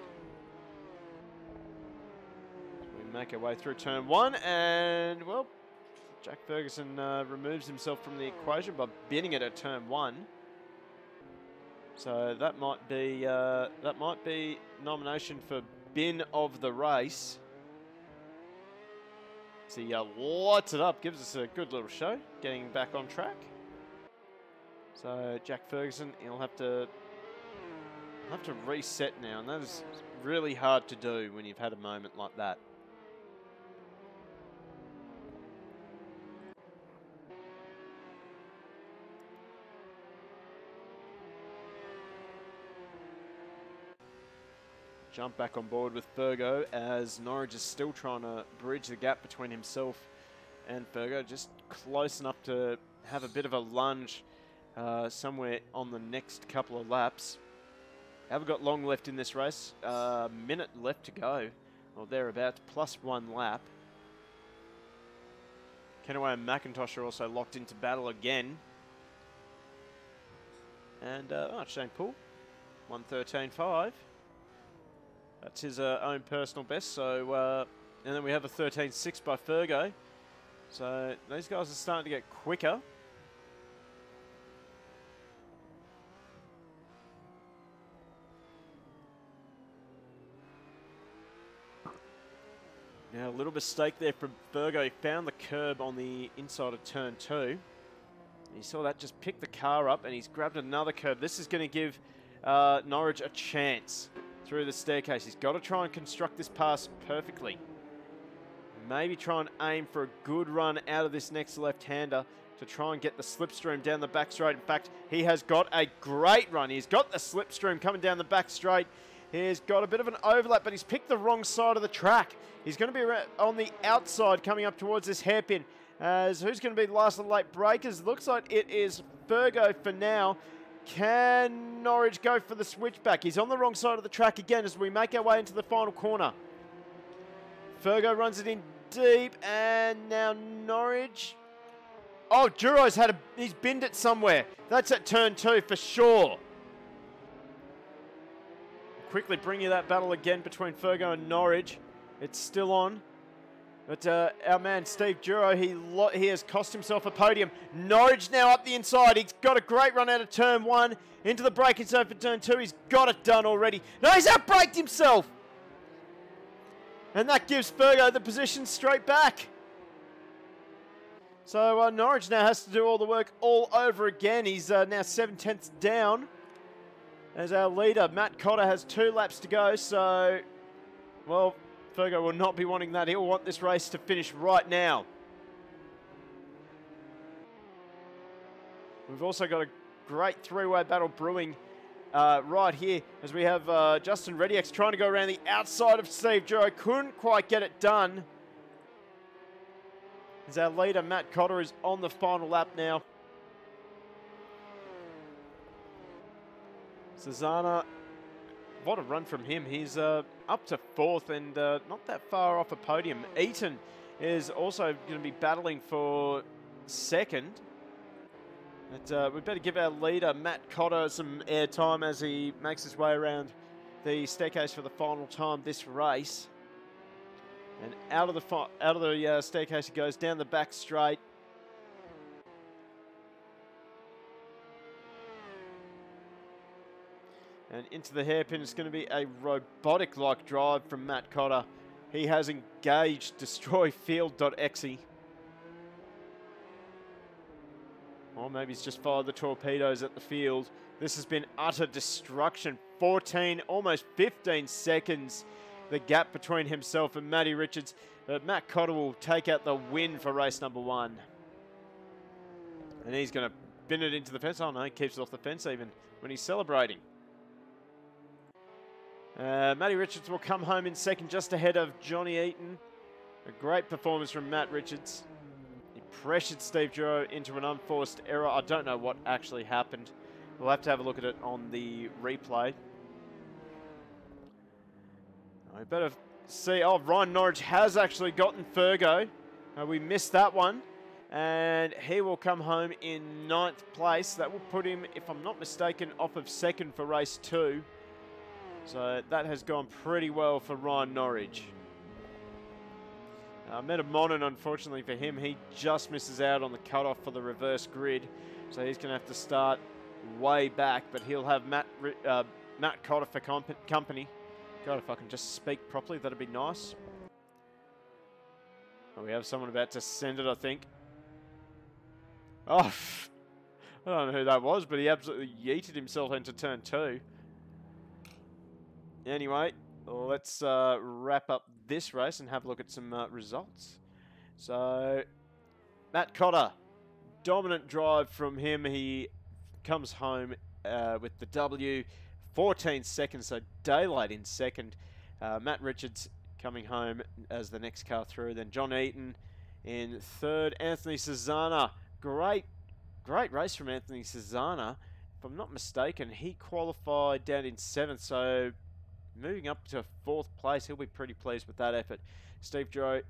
So we make our way through turn 1, and, well, Jack Ferguson removes himself from the equation by binning it at turn 1. So that might be nomination for bin of the race. So he lights it up, gives us a good little show, getting back on track. So Jack Ferguson, he'll have to reset now, and that is really hard to do when you've had a moment like that. Jump back on board with Fergo as Norwich is still trying to bridge the gap between himself and Fergo, just close enough to have a bit of a lunge somewhere on the next couple of laps. Haven't got long left in this race, a minute left to go, or thereabouts, plus 1 lap. Kenaway and McIntosh are also locked into battle again. And, Shane Poole. 1:13.5. That's his own personal best. So, and then we have a 13.6 by Fergo. So these guys are starting to get quicker. Now, a little mistake there from Fergo. He found the curb on the inside of turn 2. He saw that just pick the car up, and he's grabbed another curb. This is going to give Norwich a chance through the staircase. He's got to try and construct this pass perfectly. Maybe try and aim for a good run out of this next left-hander to try and get the slipstream down the back straight. In fact, he has got a great run. He's got the slipstream coming down the back straight. He's got a bit of an overlap, but he's picked the wrong side of the track. He's going to be on the outside coming up towards this hairpin. As who's going to be the last of the late breakers? Looks like it is Fergo for now. Can Norwich go for the switchback? He's on the wrong side of the track again as we make our way into the final corner. Fergo runs it in deep, and now Norwich. Oh, Duro's he's binned it somewhere. That's at turn 2 for sure. Quickly bring you that battle again between Fergo and Norwich. It's still on. But our man Steve Duro, he has cost himself a podium. Norwich now up the inside. He's got a great run out of turn 1 into the braking zone for turn 2. He's got it done already. No, he's outbraked himself. And that gives Fergo the position straight back. So Norwich now has to do all the work all over again. He's now 7/10 down. As our leader, Matt Cotter, has 2 laps to go. So, well, Fergo will not be wanting that. He'll want this race to finish right now. We've also got a great 3-way battle brewing right here as we have Justin Radix trying to go around the outside of Steve Duro. Couldn't quite get it done. As our leader, Matt Cotter, is on the final lap now. Susanna, what a run from him. He's up to 4th and not that far off a podium. Eaton is also going to be battling for 2nd. But we'd better give our leader, Matt Cotter, some airtime as he makes his way around the staircase for the final time this race. And out of the staircase he goes, down the back straight. And into the hairpin. It's going to be a robotic-like drive from Matt Cotter. He has engaged destroyfield.exe. Or maybe he's just fired the torpedoes at the field. This has been utter destruction. 14, almost 15 seconds. The gap between himself and Matty Richards. But Matt Cotter will take out the win for race number 1. And he's going to bin it into the fence. Oh no, he keeps it off the fence even when he's celebrating. Matty Richards will come home in 2nd, just ahead of Johnny Eaton. A great performance from Matt Richards. He pressured Steve Duro into an unforced error. I don't know what actually happened. We'll have to have a look at it on the replay. I better see. Oh, Ryan Norwich has actually gotten Fergo. We missed that one. And he will come home in 9th place. That will put him, if I'm not mistaken, off of 2nd for race 2. So that has gone pretty well for Ryan Norwich. Metamonon, unfortunately for him, he just misses out on the cutoff for the reverse grid. So he's going to have to start way back, but he'll have Matt Cotter for company. God, if I can just speak properly, that'd be nice. Oh, we have someone about to send it, I think. Oh, I don't know who that was, but he absolutely yeeted himself into turn 2. Anyway, let's wrap up this race and have a look at some results. So, Matt Cotter, dominant drive from him. He comes home with the W, 14 seconds, so daylight in 2nd. Matt Richards coming home as the next car through. Then John Eaton in 3rd. Anthony Susanna, great race from Anthony Susanna. If I'm not mistaken, he qualified down in 7th, so moving up to 4th place. He'll be pretty pleased with that effort. Steve Duro,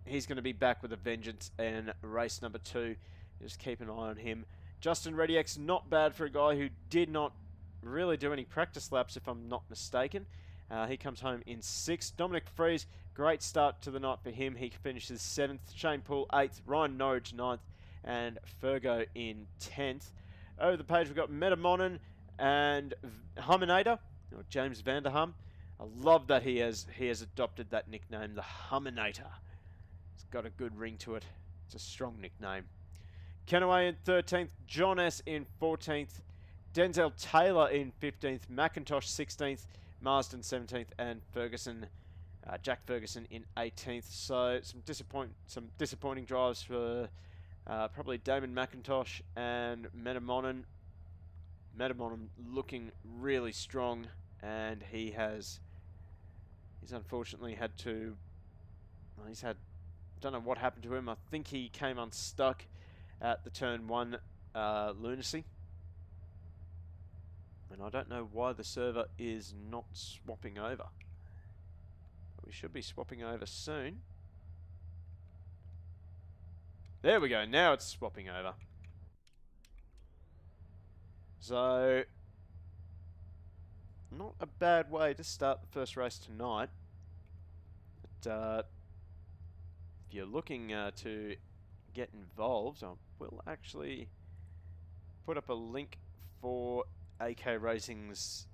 he's going to be back with a vengeance in race number 2. Just keep an eye on him. Justin Radix, not bad for a guy who did not really do any practice laps, if I'm not mistaken. He comes home in 6th. Dominic Fries, great start to the night for him. He finishes 7th. Shane Poole, 8th. Ryan Norwich, 9th. And Fergo in 10th. Over the page, we've got Metamonon and Huminator, or James Vanderham. I love that he has adopted that nickname, the Huminator. It's got a good ring to it. It's a strong nickname. Kenaway in 13th, John S. in 14th, Denzel Taylor in 15th, McIntosh 16th, Marsden 17th, and Jack Ferguson in 18th. So some disappointing drives for probably Damon McIntosh and Metamonon. Metamonon looking really strong, and he's unfortunately had to. Well, don't know what happened to him. I think he came unstuck at the turn 1 lunacy. And I don't know why the server is not swapping over. But we should be swapping over soon. There we go. Now it's swapping over. So, not a bad way to start the first race tonight. But, if you're looking to get involved, I will actually put up a link for AK Racing's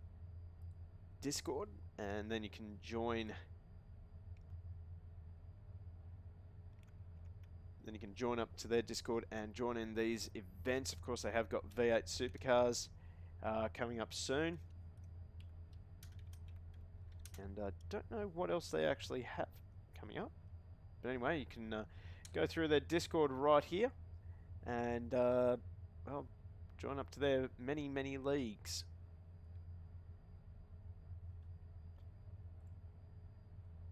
Discord, and then you can join. Then you can join up to their Discord and join in these events. Of course, they have got V8 supercars coming up soon. And I don't know what else they actually have coming up. But anyway, you can go through their Discord right here and, well, join up to their many, many leagues.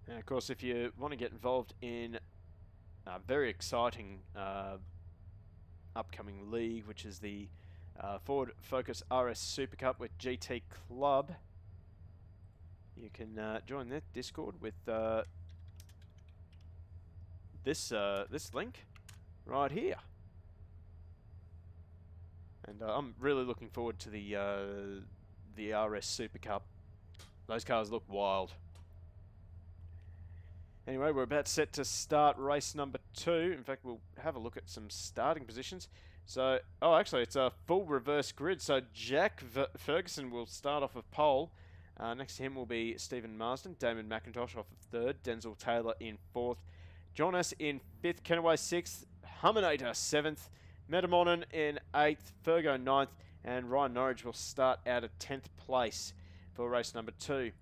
And of course, if you want to get involved in a very exciting upcoming league, which is the Ford Focus RS Super Cup with GT Club, you can join that Discord with this link right here. And I'm really looking forward to the RS Super Cup. Those cars look wild. Anyway, we're about set to start race number 2. In fact, we'll have a look at some starting positions. So, oh, actually, it's a full reverse grid. So Jack Ferguson will start off of pole. Next to him will be Stephen Marsden, Damon McIntosh off of 3rd, Denzel Taylor in 4th, John S. in 5th, Kenaway 6th, Huminator 7th, Metamonon in 8th, Fergo 9th, and Ryan Norwich will start out at 10th place for race number 2.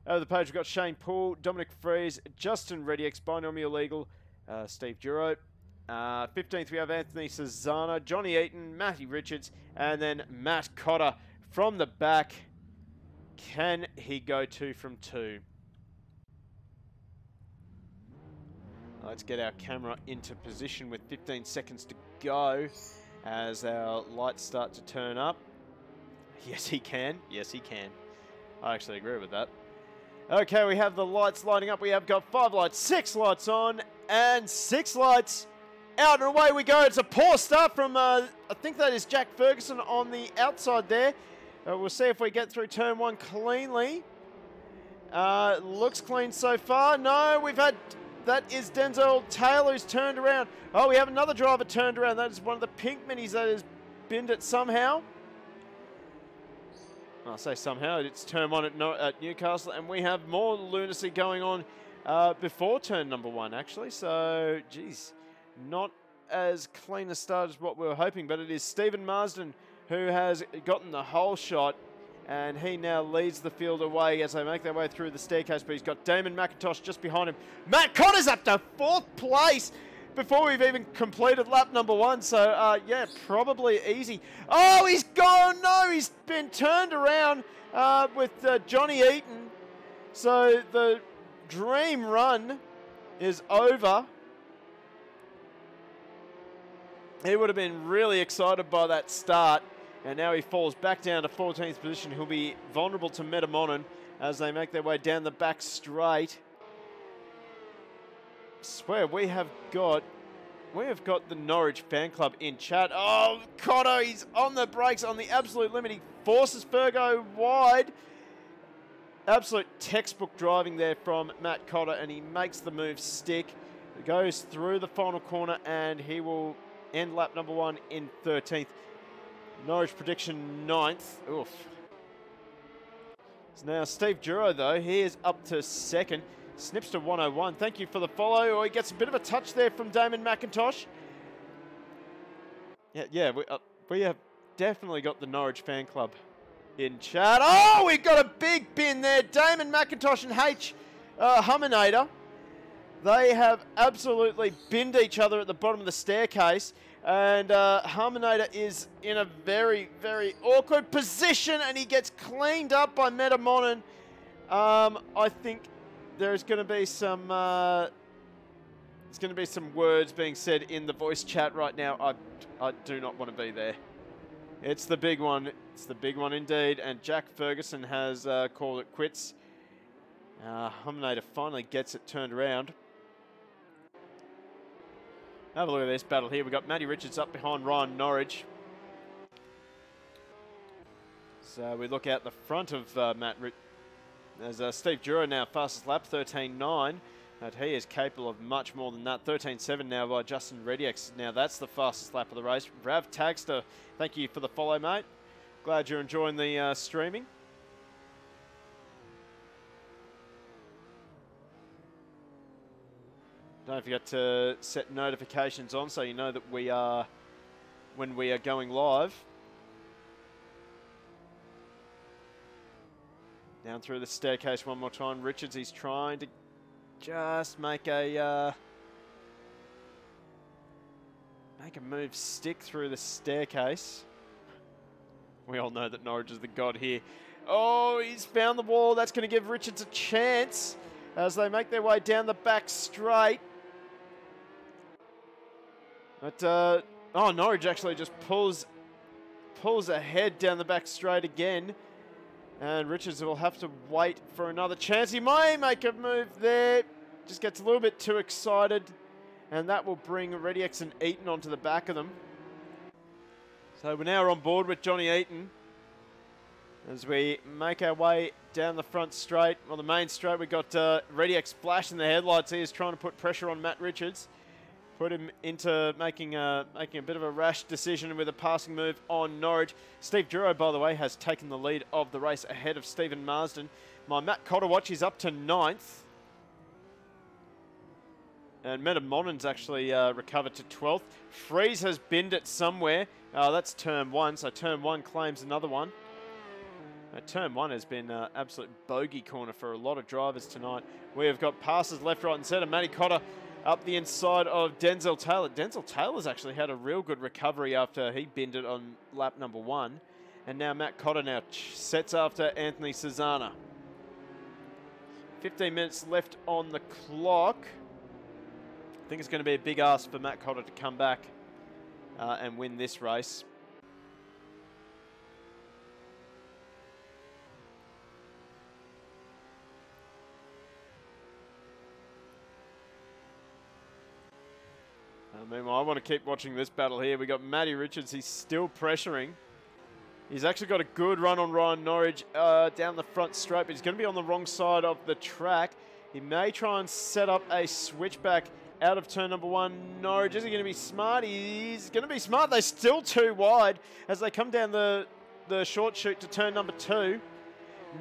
Over the page, we've got Shane Poole, Dominic Fries, Justin Radix, Binomial Legal, Steve Duro. 15th, we have Anthony Cesano, Johnny Eaton, Matty Richards, and then Matt Cotter from the back. Can he go 2 from 2? Let's get our camera into position with 15 seconds to go as our lights start to turn up. Yes, he can. Yes, he can. I actually agree with that. Okay, we have the lights lighting up. We have got 5 lights, 6 lights on, and 6 lights out, and away we go. It's a poor start from, I think that is Jack Ferguson on the outside there. We'll see if we get through turn 1 cleanly. Looks clean so far. No, that is Denzel Taylor who's turned around. Oh, we have another driver turned around. That is one of the pink minis that has binned it somehow. I'll say somehow. It's turn 1 at Newcastle, and we have more lunacy going on before turn number 1, actually. So, geez, not as clean a start as what we were hoping, but it is Stephen Marsden who has gotten the whole shot, and he now leads the field away as they make their way through the staircase, but he's got Damon McIntosh just behind him. Matt Cotter's up to 4th place before we've even completed lap number 1, so yeah, probably easy. Oh, he's gone! No, he's been turned around with Johnny Eaton, so the dream run is over. He would have been really excited by that start, and now he falls back down to 14th position. He'll be vulnerable to Metamonon as they make their way down the back straight. I swear, we have got we have got the Norwich fan club in chat. Oh, Cotto, he's on the brakes on the absolute limit. He forces Fergo wide. Absolute textbook driving there from Matt Cotter, and he makes the move stick. He goes through the final corner, and he will end lap number 1 in 13th. Norwich prediction 9th. Oof. So now Steve Duro, though, he is up to 2nd. Snips to 101. Thank you for the follow. Oh, he gets a bit of a touch there from Damon McIntosh. Yeah, we have definitely got the Norwich fan club in chat. Oh, we've got a big bin there. Damon McIntosh and Humminator. They have absolutely binned each other at the bottom of the staircase. And Humminator is in a very, very awkward position, and he gets cleaned up by Metamonon. I think there's going to be some words being said in the voice chat right now. I do not want to be there. It's the big one. It's the big one indeed. And Jack Ferguson has called it quits. Humminator finally gets it turned around. Have a look at this battle here. We've got Matty Richards up behind Ryan Norwich. So we look out the front of Matt Richards. There's Steve Duro now, fastest lap, 13.9. But he is capable of much more than that. 13.7 now by Justin Radix. Now that's the fastest lap of the race. Rav Tagster, thank you for the follow, mate. Glad you're enjoying the streaming. Don't forget to set notifications on so you know that when we are going live. Down through the staircase one more time. Richards, he's trying to just make a move stick through the staircase. We all know that Norwich is the god here. Oh, he's found the wall. That's going to give Richards a chance as they make their way down the back straight. But, Norwich actually just pulls ahead down the back straight again. And Richards will have to wait for another chance. He may make a move there. Just gets a little bit too excited. And that will bring Radix and Eaton onto the back of them. So we're now on board with Johnny Eaton. As we make our way down the front straight. Well, the main straight, we've got Radix flashing the headlights. He is trying to put pressure on Matt Richards. Put him into making a bit of a rash decision with a passing move on Norwich. Steve Duro, by the way, has taken the lead of the race ahead of Stephen Marsden. My Matt Cotter is up to 9th. And Metamonon's actually recovered to 12th. Freeze has binned it somewhere. That's turn 1, so turn 1 claims another one. Turn 1 has been absolute bogey corner for a lot of drivers tonight. We have got passes left, right and centre. Matty Cotter up the inside of Denzel Taylor. Denzel Taylor's actually had a real good recovery after he binned it on lap number 1. And now Matt Cotter now sets after Anthony Cesana. 15 minutes left on the clock. I think it's going to be a big ask for Matt Cotter to come back and win this race. Meanwhile, I want to keep watching this battle here. We got Matty Richards. He's still pressuring. He's actually got a good run on Ryan Norwich down the front straight, but he's going to be on the wrong side of the track. He may try and set up a switchback out of turn number 1. Norwich, is he going to be smart? He's going to be smart. They're still too wide as they come down the short chute to turn number 2.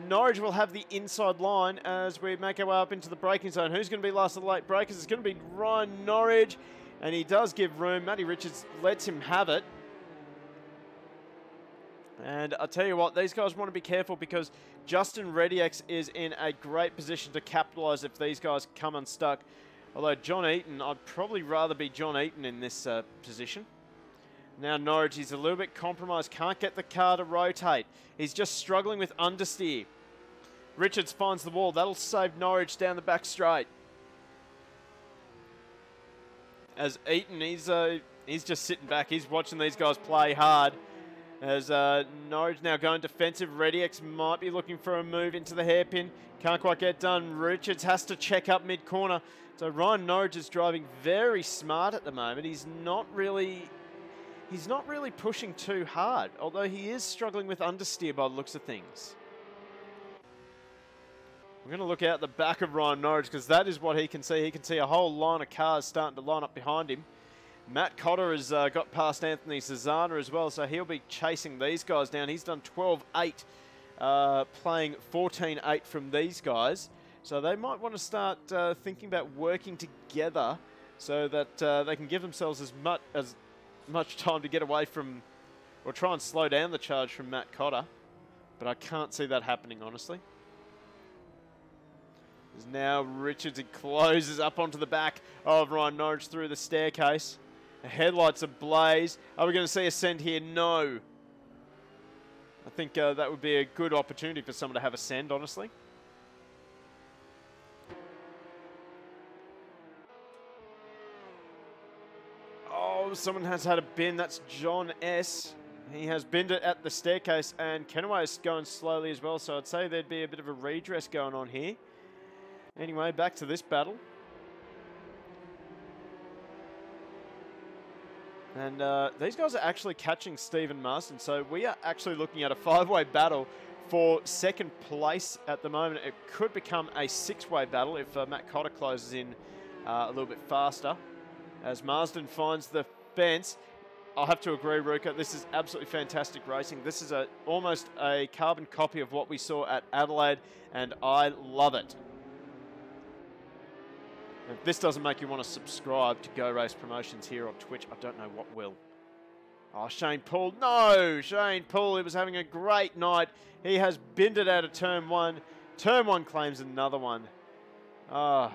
Norwich will have the inside line as we make our way up into the braking zone. Who's going to be last of the late breakers? It's going to be Ryan Norwich. And he does give room. Matty Richards lets him have it. And I'll tell you what, these guys want to be careful because Justin Radix is in a great position to capitalise if these guys come unstuck. Although John Eaton, I'd probably rather be John Eaton in this position. Now Norwich, he's a little bit compromised. Can't get the car to rotate. He's just struggling with understeer. Richards finds the wall. That'll save Norwich down the back straight. As Eaton, he's just sitting back. He's watching these guys play hard. As Norwich now going defensive. Radix might be looking for a move into the hairpin. Can't quite get done. Richards has to check up mid-corner. So Ryan Norwich is driving very smart at the moment. He's not really pushing too hard, although he is struggling with understeer by the looks of things. We're going to look out the back of Ryan Norwich because that is what he can see. He can see a whole line of cars starting to line up behind him. Matt Cotter has got past Anthony Cesana as well, so he'll be chasing these guys down. He's done 12.8, playing 14.8 from these guys. So they might want to start thinking about working together so that they can give themselves as much time to get away from, or try and slow down the charge from Matt Cotter. But I can't see that happening, honestly. As now Richards, he closes up onto the back of Ryan Norwich through the staircase. The headlights ablaze. Are we going to see a send here? No. I think that would be a good opportunity for someone to have a send, honestly. Oh, someone has had a bin. That's John S. He has binned it at the staircase, and Kenway is going slowly as well, so I'd say there'd be a bit of a redress going on here. Anyway, back to this battle. And these guys are actually catching Stephen Marsden, so we are actually looking at a 5-way battle for second place at the moment. It could become a 6-way battle if Matt Cotter closes in a little bit faster. As Marsden finds the fence. I'll have to agree, Ruka, this is absolutely fantastic racing. This is almost a carbon copy of what we saw at Adelaide, and I love it. If this doesn't make you want to subscribe to Go Race Promotions here on Twitch, I don't know what will. Oh, Shane Poole. No! Shane Poole, he was having a great night. He has binned it out of turn 1. Turn 1 claims another one. Oh,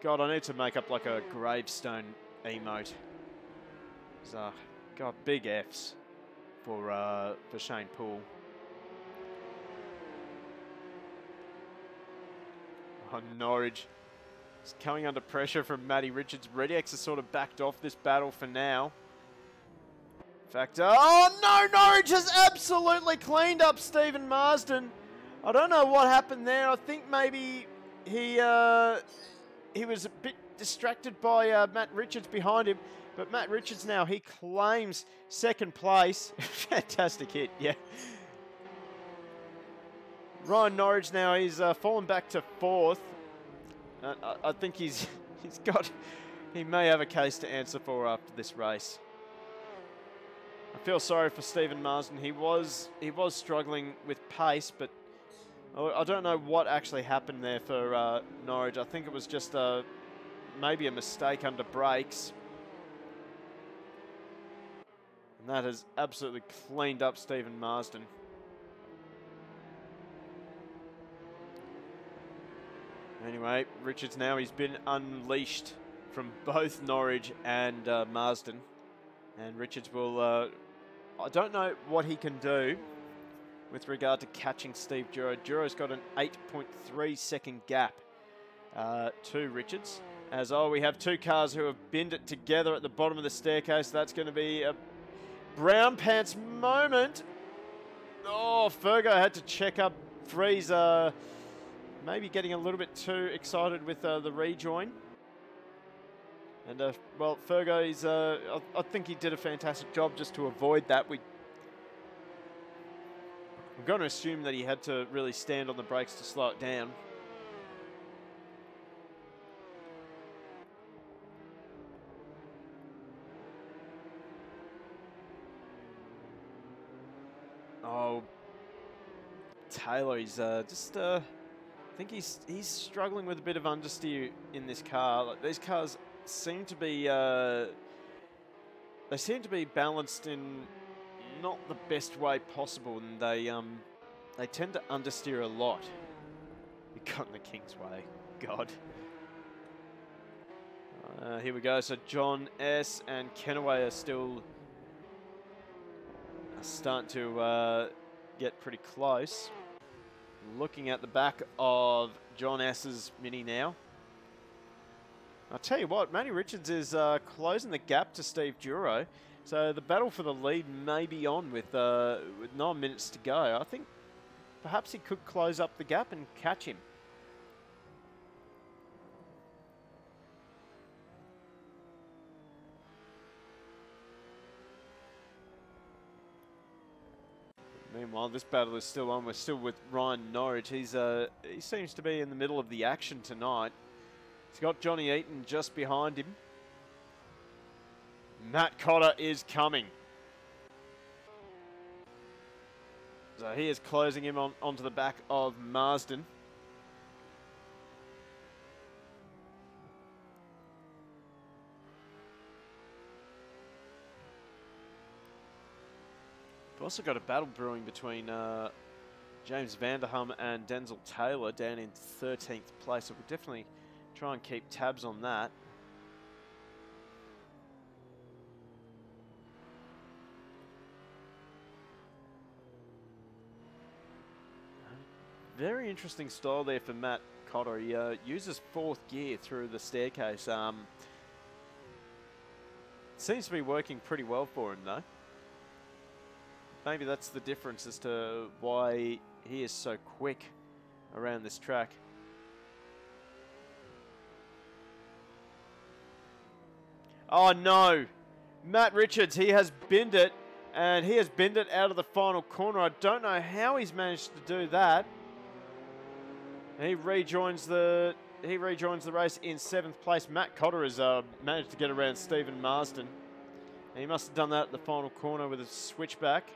God, I need to make up like a gravestone emote. So, God, big Fs for Shane Poole. Oh, Norwich. It's coming under pressure from Matty Richards. Radix has sort of backed off this battle for now. In fact, oh no, Norwich has absolutely cleaned up Stephen Marsden. I don't know what happened there. I think maybe he was a bit distracted by Matt Richards behind him. But Matt Richards now, he claims second place. Fantastic hit, yeah. Ryan Norwich now, he's fallen back to 4th. I think he may have a case to answer for after this race. I feel sorry for Stephen Marsden. He was struggling with pace, but I don't know what actually happened there for Norwich. I think it was just maybe a mistake under brakes. And that has absolutely cleaned up Stephen Marsden. Anyway, Richards now, he's been unleashed from both Norwich and Marsden. And Richards will, I don't know what he can do with regard to catching Steve Duro. Duro's got an 8.3 second gap to Richards. As, we have two cars who have binned it together at the bottom of the staircase. That's going to be a brown pants moment. Oh, Fergo had to check up Freeze, maybe getting a little bit too excited with the rejoin. And, well, Fergo, I think he did a fantastic job just to avoid that. I'm going to assume that he had to really stand on the brakes to slow it down. Oh, Taylor, he's I think he's struggling with a bit of understeer in this car. Like, these cars seem to be they seem to be balanced in not the best way possible, and they tend to understeer a lot. You got in the King's way, God. Here we go. So John S and Kenaway are still starting to get pretty close. Looking at the back of John S's Mini now. I'll tell you what, Matty Richards is closing the gap to Steve Duro. So the battle for the lead may be on with 9 minutes to go. I think perhaps he could close up the gap and catch him. Meanwhile, this battle is still on. We're still with Ryan Norwich. He seems to be in the middle of the action tonight. He's got Johnny Eaton just behind him. Matt Cotter is coming. So he is closing him onto the back of Marsden. We've also got a battle brewing between James Vanderham and Denzel Taylor down in 13th place. So we'll definitely try and keep tabs on that. Very interesting style there for Matt Cotter. He uses 4th gear through the staircase. Seems to be working pretty well for him though. Maybe that's the difference as to why he is so quick around this track. Oh no! Matt Richards, he has binned it, and he has binned it out of the final corner. I don't know how he's managed to do that. He rejoins the race in 7th place. Matt Cotter has managed to get around Stephen Marsden. And he must have done that at the final corner with a switchback.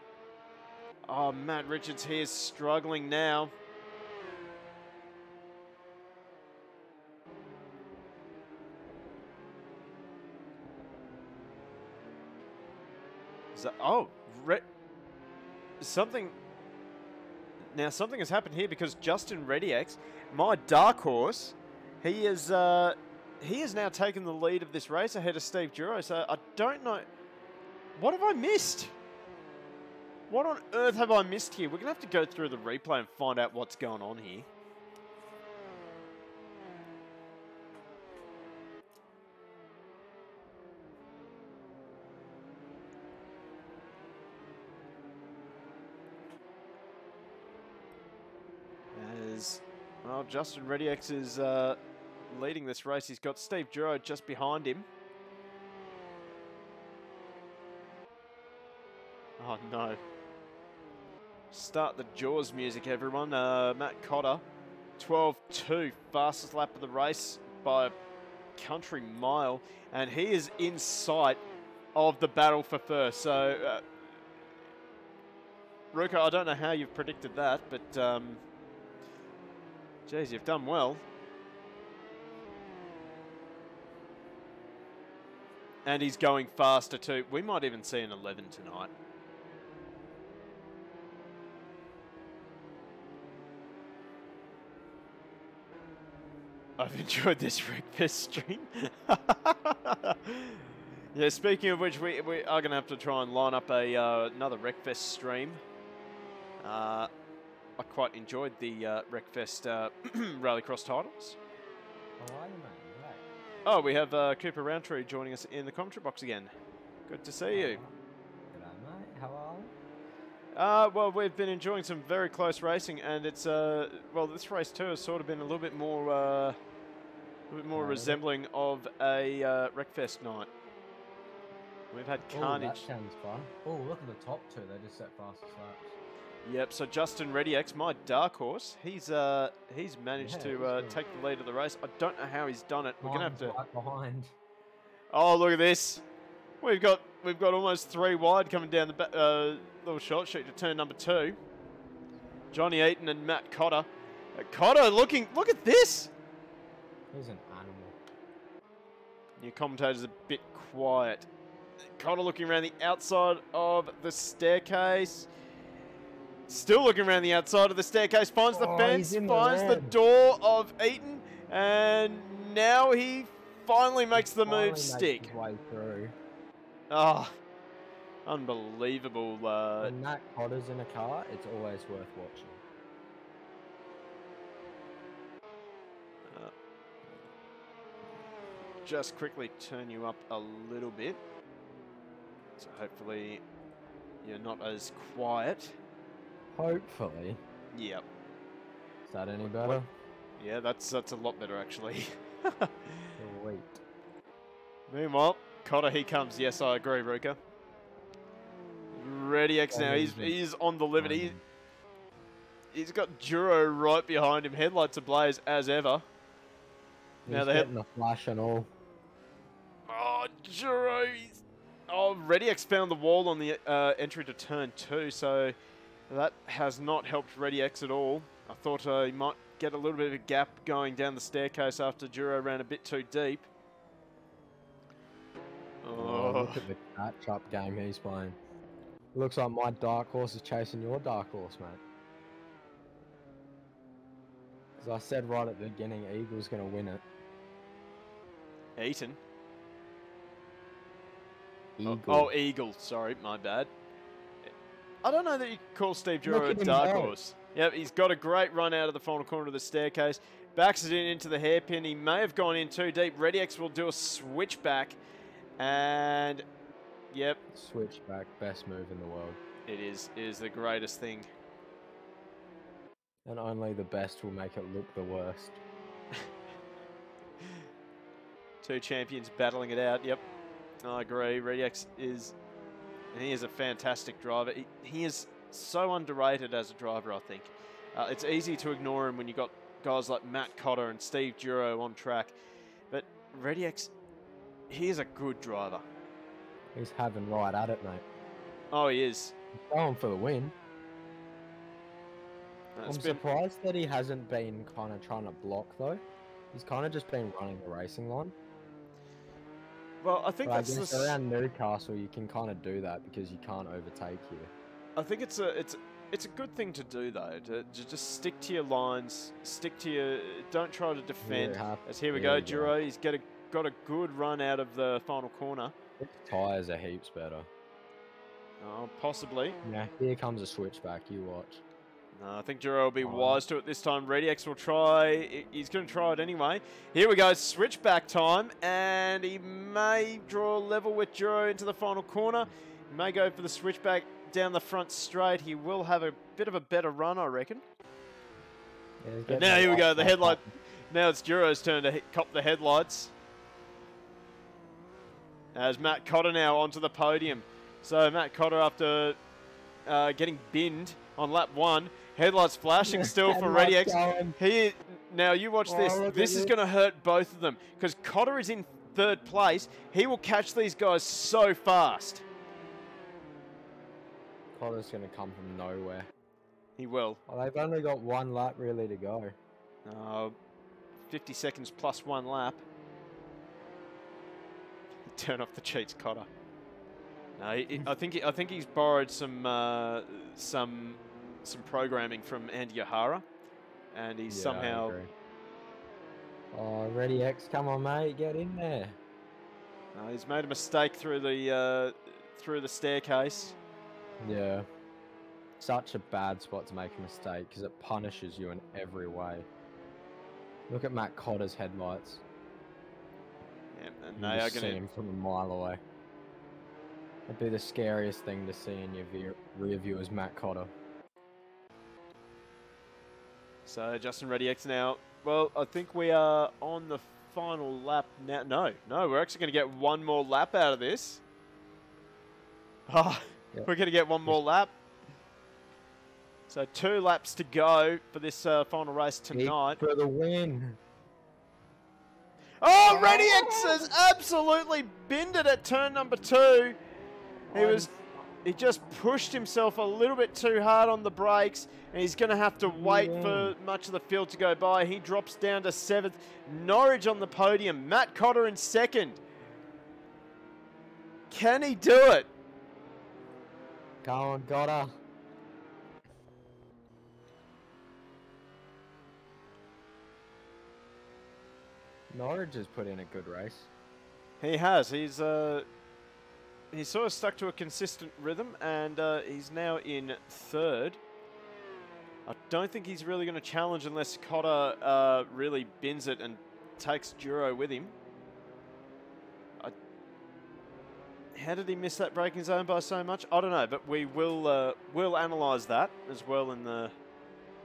Oh, Matt Richards, he is struggling now. Something has happened here because Justin Radix, my dark horse, he has now taken the lead of this race ahead of Steve Duro. So I don't know. What have I missed? What on earth have I missed here? We're going to have to go through the replay and find out what's going on here. Well, Justin Redix is leading this race. He's got Steve Duro just behind him. Oh no. Start the Jaws music, everyone. Matt Cotter, 12.2, fastest lap of the race by a country mile. And he is in sight of the battle for first. So, Ruka, I don't know how you've predicted that, but geez, you've done well. And he's going faster too. We might even see an 11 tonight. I've enjoyed this Wreckfest stream. Yeah, speaking of which, we are going to have to try and line up another Wreckfest stream. I quite enjoyed the Wreckfest Rallycross titles. Oh, I don't know. Right. Oh, we have Cooper Roundtree joining us in the commentary box again. Good to see you. G'day, mate. How are you? Well, we've been enjoying some very close racing, and it's well, this race too has sort of been a little bit more resembling of a Wreckfest night. We've had carnage. That sounds fun. Oh, look at the top two. They just set fastest laps. Yep. So Justin Redix, my dark horse, he's managed to take the lead of the race. I don't know how he's done it. We're gonna have to. Right behind. Oh, look at this. We've got almost 3 wide coming down the little short sheet to turn number 2. Johnny Eaton and Matt Cotter. Cotter look at this. He's an animal. Your commentator's a bit quiet. Cotter looking around the outside of the staircase. Still looking around the outside of the staircase. Finds the fence. Finds the door of Eaton. And now he finally makes the move stick. His way through. Oh, unbelievable. When Matt Cotter's in a car, it's always worth watching. Just quickly turn you up a little bit. So hopefully you're not as quiet. Hopefully. Yep. Is that any better? Yeah, that's a lot better actually. Sweet. Meanwhile, Cotter, he comes. Yes, I agree, Ruka. Radix now. He's on the limit. He's got Duro right behind him. Headlights ablaze as ever. He's getting the flash and all. Oh, Duro. Oh, Radix found the wall on the entry to turn 2, so that has not helped Radix at all. I thought he might get a little bit of a gap going down the staircase after Duro ran a bit too deep. Oh, look at the catch-up game he's playing. Looks like my dark horse is chasing your dark horse, mate. As I said right at the beginning, Eagle's going to win it. Eaton? Eagle. Oh, Eagle. Sorry, my bad. I don't know that you can call Steve Duro a dark horse. Yep, he's got a great run out of the final corner of the staircase. Backs it in into the hairpin. He may have gone in too deep. Radix will do a switchback. And, yep. Switchback, best move in the world. It is the greatest thing. And only the best will make it look the worst. Two champions battling it out, yep. I agree. Radix is a fantastic driver. He is so underrated as a driver, I think. It's easy to ignore him when you've got guys like Matt Cotter and Steve Duro on track. But Radix, he is a good driver. He's having right at it, mate. Oh, he is. He's going for the win. I'm surprised that he hasn't been kind of trying to block, though. He's kind of just been running the racing line. Well, I think that's around Newcastle, you can kind of do that because you can't overtake here. I think it's a good thing to do though. To just stick to your lines, stick to your. Don't try to defend. As here we go, Duro. He's got a good run out of the final corner. His tyres are heaps better. Oh, possibly. Yeah, here comes a switchback. You watch. No, I think Duro will be wise to it this time. Radix will try. He's going to try it anyway. Here we go. Switchback time. And he may draw level with Duro into the final corner. He may go for the switchback down the front straight. He will have a bit of a better run, I reckon. Yeah, but now here we go. The headlight. Now it's Duro's turn to cop the headlights. As Matt Cotter now onto the podium. So Matt Cotter, after getting binned on lap 1, headlights flashing still for Radix. Now you watch this. This is going to hurt both of them because Cotter is in 3rd place. He will catch these guys so fast. Cotter's going to come from nowhere. He will. Well, they've only got 1 lap really to go. 50 seconds plus 1 lap. Turn off the cheats, Cotter. No, I think he's borrowed some programming from Andy O'Hara, and he's somehow. Oh, Radix, come on, mate, get in there. He's made a mistake through the staircase. Yeah, such a bad spot to make a mistake because it punishes you in every way. Look at Matt Cotter's headlights. Yeah, and they are going to see him from a mile away. It'd be the scariest thing to see in your rear view as Matt Cotter. So Justin Radix now. Well, I think we are on the final lap now. No, we're actually going to get 1 more lap out of this. Oh, yep. We're going to get 1 more lap. So 2 laps to go for this final race tonight. For the win. Oh, Radix has absolutely binned it at turn number 2. He just pushed himself a little bit too hard on the brakes, and he's going to have to wait for much of the field to go by. He drops down to 7th. Norwich on the podium. Matt Cotter in 2nd. Can he do it? Go on, Cotter. Norwich has put in a good race. He has. He's sort of stuck to a consistent rhythm, and he's now in 3rd. I don't think he's really going to challenge unless Cotter really bins it and takes Duro with him. How did he miss that braking zone by so much? I don't know, but we will analyse that as well in the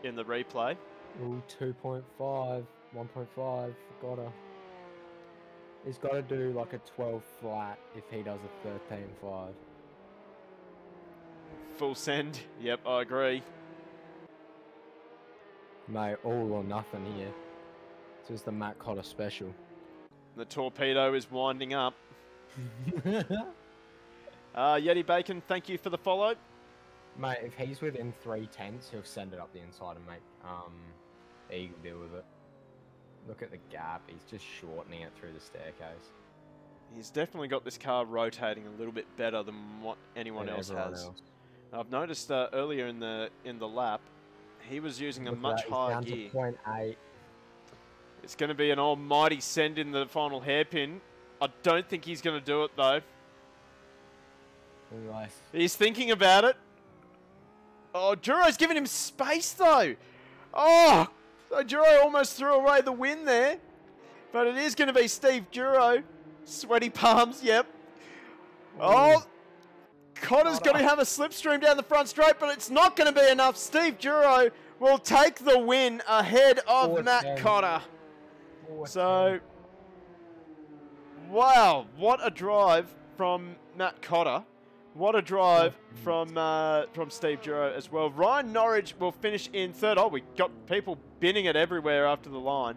replay. Ooh, 2.5, 1.5, gotta. He's got to do like a 12 flat if he does a 13.5. Full send. Yep, I agree. Mate, all or nothing here. This is the Matt Cotter special. The torpedo is winding up. Yeti Bacon, thank you for the follow. Mate, if he's within 3/10, he'll send it up the inside and make Eagle deal with it. Look at the gap. He's just shortening it through the staircase. He's definitely got this car rotating a little bit better than what anyone else has. I've noticed earlier in the lap, he was using a much higher gear. 0.8. It's going to be an almighty send in the final hairpin. I don't think he's going to do it though. Nice. He's thinking about it. Oh, Juro's giving him space though. Oh, so Juro almost threw away the win there. But it is going to be Steve Juro. Sweaty palms, yep. Oh, Cotter's got to have a slipstream down the front straight, but it's not going to be enough. Steve Juro will take the win ahead of Matt Cotter. So, wow, what a drive from Matt Cotter. What a drive from Steve Juro as well. Ryan Norwich will finish in third. Oh, we got people binning it everywhere after the line.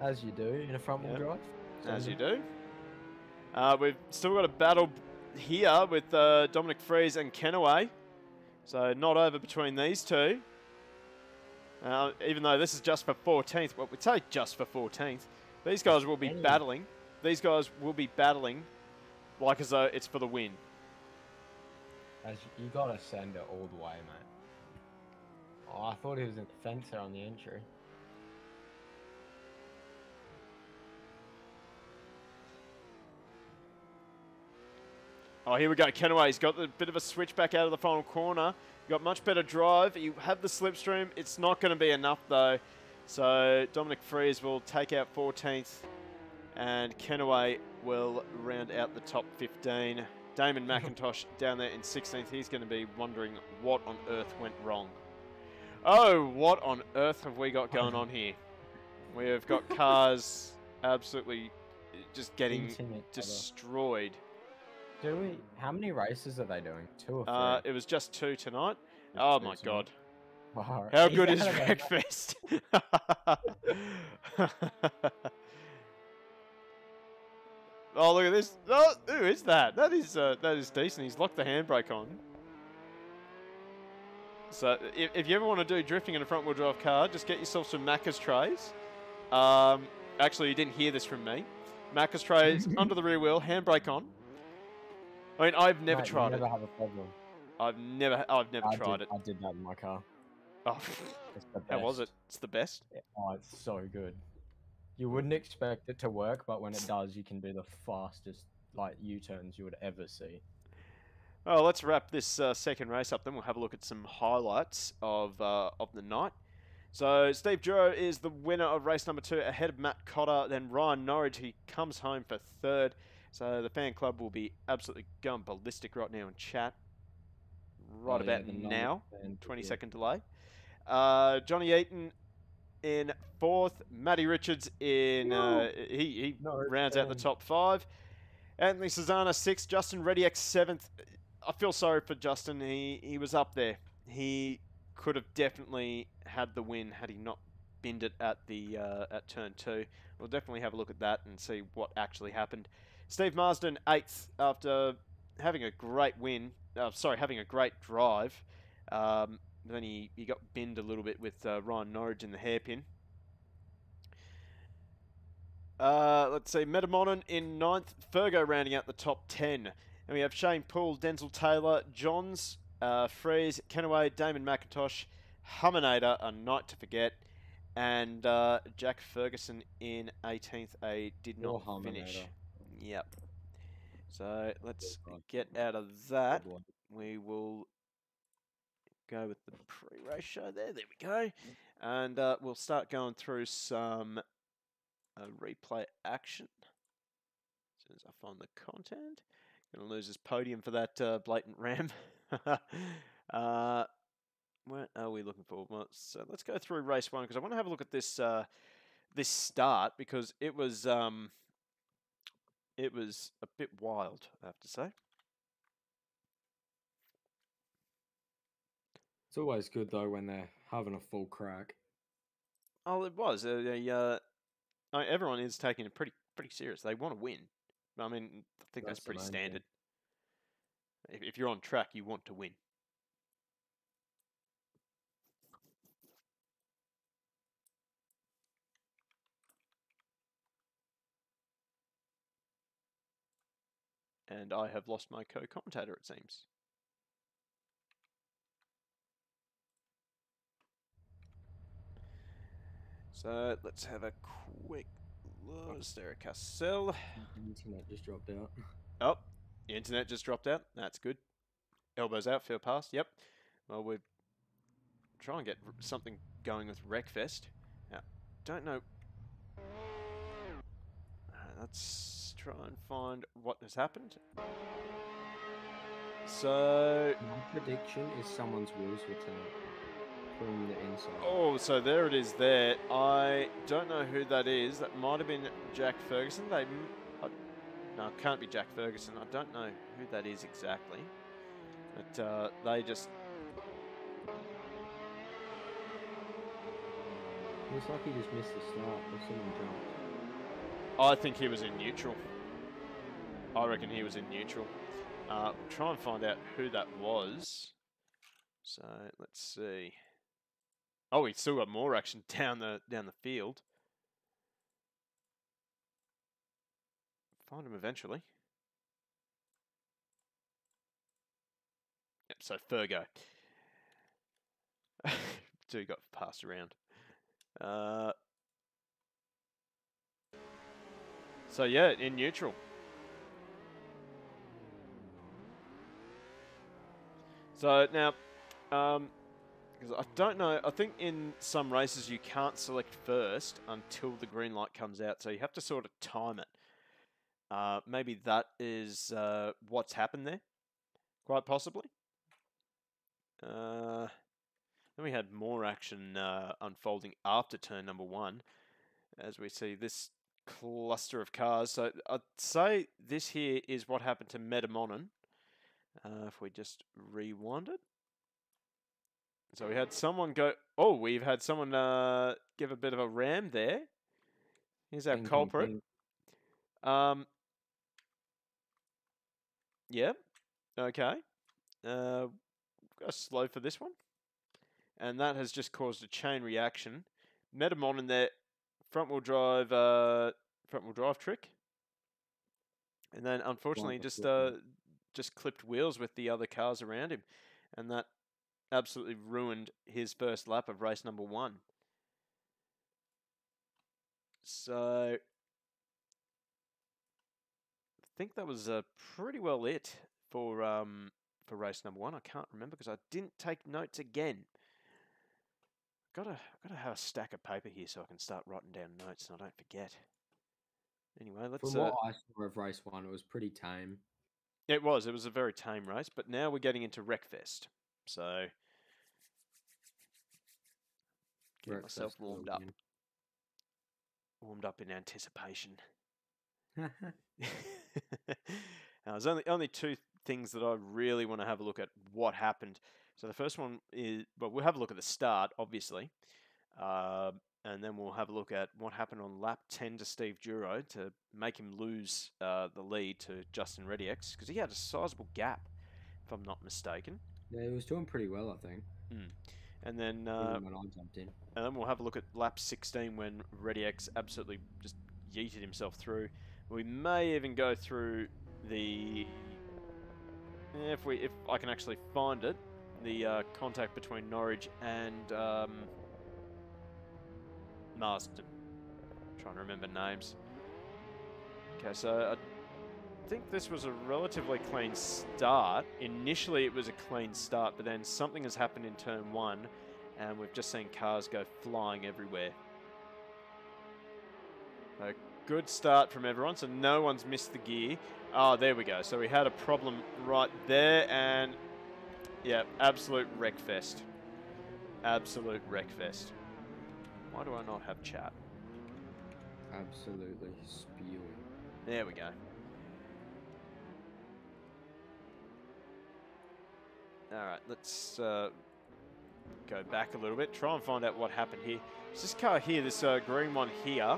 As you do in a front-wheel drive. As you do. We've still got a battle here with Dominic Freeze and Kenaway. So not over between these two. Even though this is just for 14th. Well, we'd say just for 14th. These guys will be battling. These guys will be battling like as though it's for the win. As you gotta send it all the way, mate. Oh, I thought he was a fencer on the entry. Oh, here we go. Kenaway's got a bit of a switch back out of the final corner. Got much better drive. You have the slipstream. It's not going to be enough, though. So Dominic Freeze will take out 14th. And Kenaway will round out the top 15. Damon McIntosh down there in 16th. He's going to be wondering what on earth went wrong. Oh, what on earth have we got going on here? We've got cars absolutely just getting destroyed. Do we? How many races are they doing? 2 or 3? It was just 2 tonight. Oh my god. Wow. How good is Wreckfest? Oh, look at this. Oh, who is that? That is decent. He's locked the handbrake on. So if you ever want to do drifting in a front-wheel drive car, just get yourself some Macca's trays. Actually, you didn't hear this from me. Macca's trays under the rear wheel, handbrake on. I mean, I've never tried it. Never have a problem. I've never tried it. I did that in my car. Oh, how was it? It's the best. Oh, it's so good. You wouldn't expect it to work, but when it does, you can do the fastest U-turns you would ever see. Well, let's wrap this second race up. Then we'll have a look at some highlights of the night. So Steve Juro is the winner of race number 2, ahead of Matt Cotter. Then Ryan Norwich, he comes home for 3rd. So the fan club will be absolutely going ballistic right now in chat. Right about now. 20-second delay. Johnny Eaton in 4th. Matty Richards in... he rounds out the top 5. Anthony Susanna 6th. Justin Reddick 7th. I feel sorry for Justin. He was up there. He could have definitely had the win had he not binned it at the at turn 2. We'll definitely have a look at that and see what actually happened. Steve Marsden 8th after having a great win. Having a great drive. Then he got binned a little bit with Ryan Norwich in the hairpin. Let's see, Metamonon in 9th. Fergo rounding out the top 10. And we have Shane Poole, Denzel Taylor, Johns, Freeze, Kenaway, Damon McIntosh, Humminator, a night to forget, and Jack Ferguson in 18th. Did not finish. Yep. So let's get out of that. We will go with the pre-race show there. There we go. And we'll start going through some replay action. soon as I find the content. Gonna lose his podium for that blatant ram. What are we looking for? Well, so let's go through race 1 because I want to have a look at this this start because it was a bit wild, I have to say. It's always good though when they're having a full crack. Oh, it was. Everyone is taking it pretty serious. They want to win. I mean, I think that's pretty standard. If you're on track, you want to win. And I have lost my co-commentator, it seems. So let's have a quick look. Is there a Cassell? The internet just dropped out. Oh, the internet just dropped out. That's good. Elbows out, field pass. Yep. Well, we're trying to get something going with Wreckfest. Now, don't know. Let's try and find what has happened. So, my prediction is someone's wheels will turn from the inside. Oh, so there it is there. I don't know who that is. That might have been Jack Ferguson. No, it can't be Jack Ferguson. I don't know who that is exactly. But they just... Looks like he just missed the start or someone jumped. I think he was in neutral. I reckon he was in neutral. We'll try and find out who that was. So, let's see. Oh, he's still got more action down the field. Find him eventually. Yep, so Fergo. Two got passed around. So yeah, in neutral. So now, because I don't know, I think in some races you can't select first until the green light comes out, so you have to sort of time it. Maybe that is what's happened there, quite possibly. Then we had more action unfolding after turn number 1, as we see this cluster of cars. So I'd say this here is what happened to Metamonon. If we just rewind it. So we had someone go... Oh, we've had someone give a bit of a ram there. Here's our culprit. Yeah. Okay. Go slow for this one. And that has just caused a chain reaction. Metamon in there, front wheel drive trick. And then unfortunately just clipped wheels with the other cars around him. And that absolutely ruined his first lap of race number 1. So I think that was pretty well it for race number 1. I can't remember because I didn't take notes again. Gotta have a stack of paper here so I can start writing down notes and I don't forget. Anyway, let's... From what I saw of race 1, it was pretty tame. It was a very tame race, but now we're getting into Wreckfest. So get myself warmed up. Warmed up in anticipation. Now, there's only 2 things that I really want to have a look at what happened. So the first one is, well, we'll have a look at the start, obviously. And then we'll have a look at what happened on lap 10 to Steve Duro to make him lose the lead to Justin Radix, because he had a sizable gap, if I'm not mistaken. Yeah, he was doing pretty well, I think. And then when I jumped in. And then we'll have a look at lap 16 when Radix absolutely just yeeted himself through. We may even go through the... If I can actually find it, the contact between Norwich and Marsden. I'm trying to remember names. Okay, so I think this was a relatively clean start. Initially it was a clean start, but then something has happened in turn 1 and we've just seen cars go flying everywhere. A good start from everyone, so no one's missed the gear. Oh, there we go. So we had a problem right there, and yeah, absolute wreckfest. Absolute wreckfest. Why do I not have chat? Absolutely spewing. There we go. Alright, let's go back a little bit. Try and find out what happened here. It's this car here, this green one here.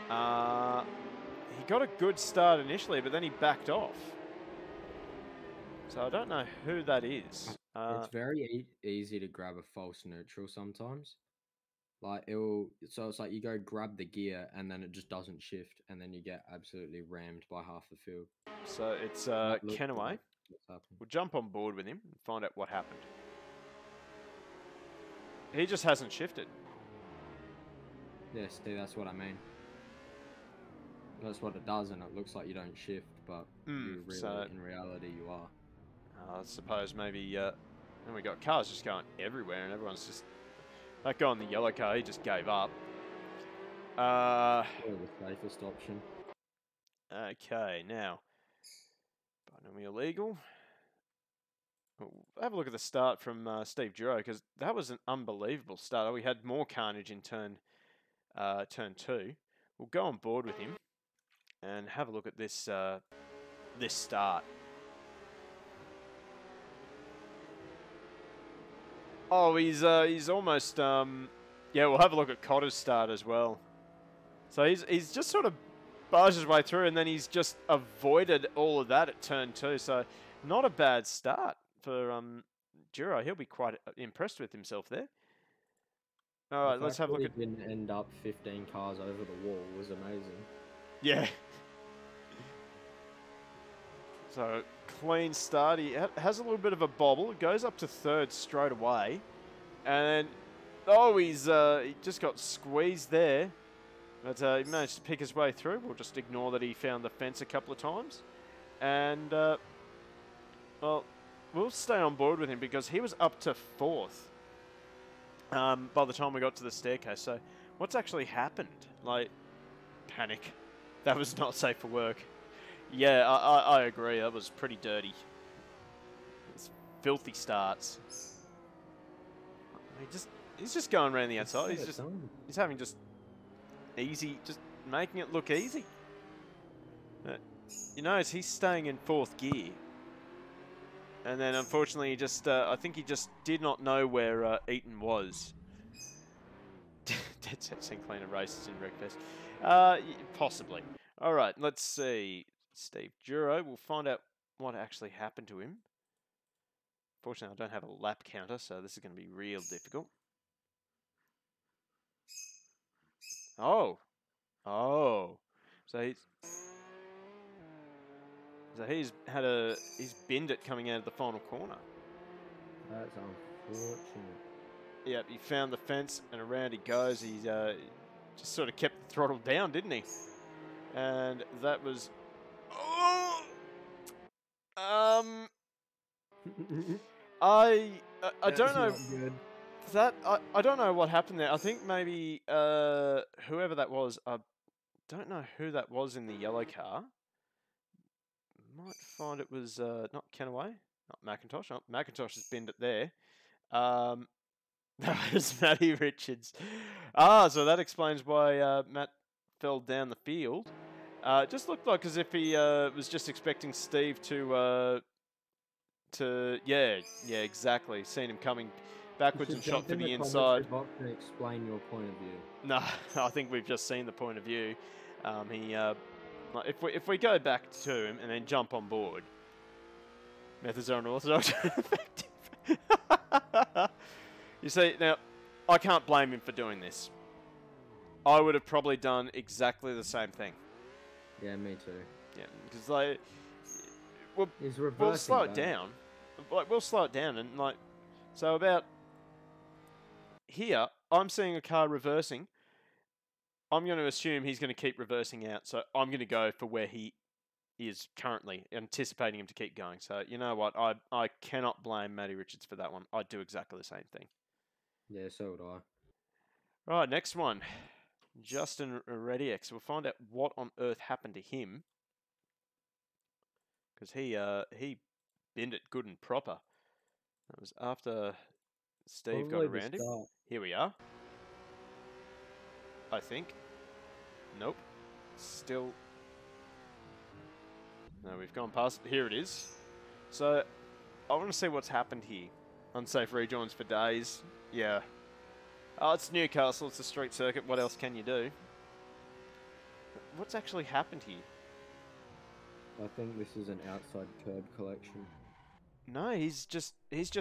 He got a good start initially, but then he backed off. So I don't know who that is. It's very easy to grab a false neutral sometimes. Like so it's like you go grab the gear and then it just doesn't shift, and then you get absolutely rammed by half the field. So it's Kenaway. We'll jump on board with him and find out what happened. He just hasn't shifted. Yeah, see, that's what I mean. That's what it does, and it looks like you don't shift, but you really, in reality, you are. I suppose maybe, and we got cars just going everywhere, and everyone's just... That guy in the yellow car, he just gave up. Probably the safest option. Okay, now, binomial legal. We'll have a look at the start from Steve Duro, because that was an unbelievable start. We had more carnage in turn 2. We'll go on board with him and have a look at this this start. Oh, he's almost yeah. We'll have a look at Cotter's start as well. So he's just sort of barged his way through, and then he's just avoided all of that at turn 2. So not a bad start for Duro. He'll be quite impressed with himself there. All right, let's have a look at. He didn't end up 15 cars over the wall was amazing. Yeah. So clean start. He has a little bit of a bobble. It goes up to 3rd straight away, and then he just got squeezed there, but he managed to pick his way through. We'll just ignore that he found the fence a couple of times, and well, we'll stay on board with him because he was up to 4th by the time we got to the staircase. So what's actually happened? Like, panic. That was not safe for work. Yeah, I agree. That was pretty dirty. It's filthy starts. He's just going around the outside. He's having just making it look easy. You notice he's staying in 4th gear, and then unfortunately he just I think he just did not know where Eaton was. Dead set Sinclair races in Wreckfest. Possibly. All right, let's see. Steve Duro. We'll find out what actually happened to him. Fortunately, I don't have a lap counter, so this is going to be real difficult. Oh. So he's binned it coming out of the final corner. That's unfortunate. Yep, he found the fence and around he goes. He just sort of kept the throttle down, didn't he? And that was... I don't know. I don't know what happened there. I think maybe whoever that was, I don't know who that was in the yellow car. Might find it was not Kenaway, not McIntosh. Oh, McIntosh has binned it there. That was Matty Richards. So that explains why Matt fell down the field. Just looked like as if he was just expecting Steve to yeah, exactly. Seen him coming backwards and shot for the inside. Box and explain your point of view. No, I think we've just seen the point of view. If we go back to him and then jump on board, methods are unorthodox and effective. You see, now I can't blame him for doing this. I would have probably done exactly the same thing. Yeah, me too. Yeah, because like, we'll slow it down. Like, we'll slow it down, and like, so about here, I'm seeing a car reversing. I'm going to assume he's going to keep reversing out, so I'm going to go for where he is currently, anticipating him to keep going. So you know what, I cannot blame Matty Richards for that one. I'd do exactly the same thing. Yeah, so would I. Right, next one. Justin Radix. We'll find out what on earth happened to him. Because he binned it good and proper. That was after Steve got Probably the around him. start. Here we are. I think. Nope. Still. No, we've gone past. Here it is. So, I want to see what's happened here. Unsafe rejoins for days. Yeah. Oh, it's Newcastle. It's a street circuit. What else can you do? What's actually happened here? I think this is an outside curb collection. No, he's just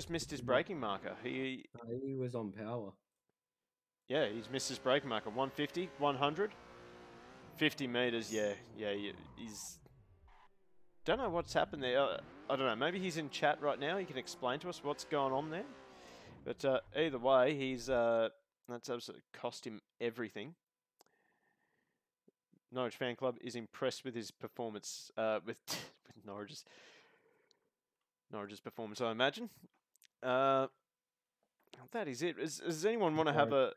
missed his braking marker. He was on power. Yeah, he's missed his braking marker. 150, 100, 50 meters. Yeah, he's. Don't know what's happened there. I don't know. Maybe he's in chat right now. He can explain to us what's going on there. But either way, he's that's absolutely cost him everything. Norwich Fan Club is impressed with his performance, with Norwich's performance, I imagine. That is it. Does anyone want to have a?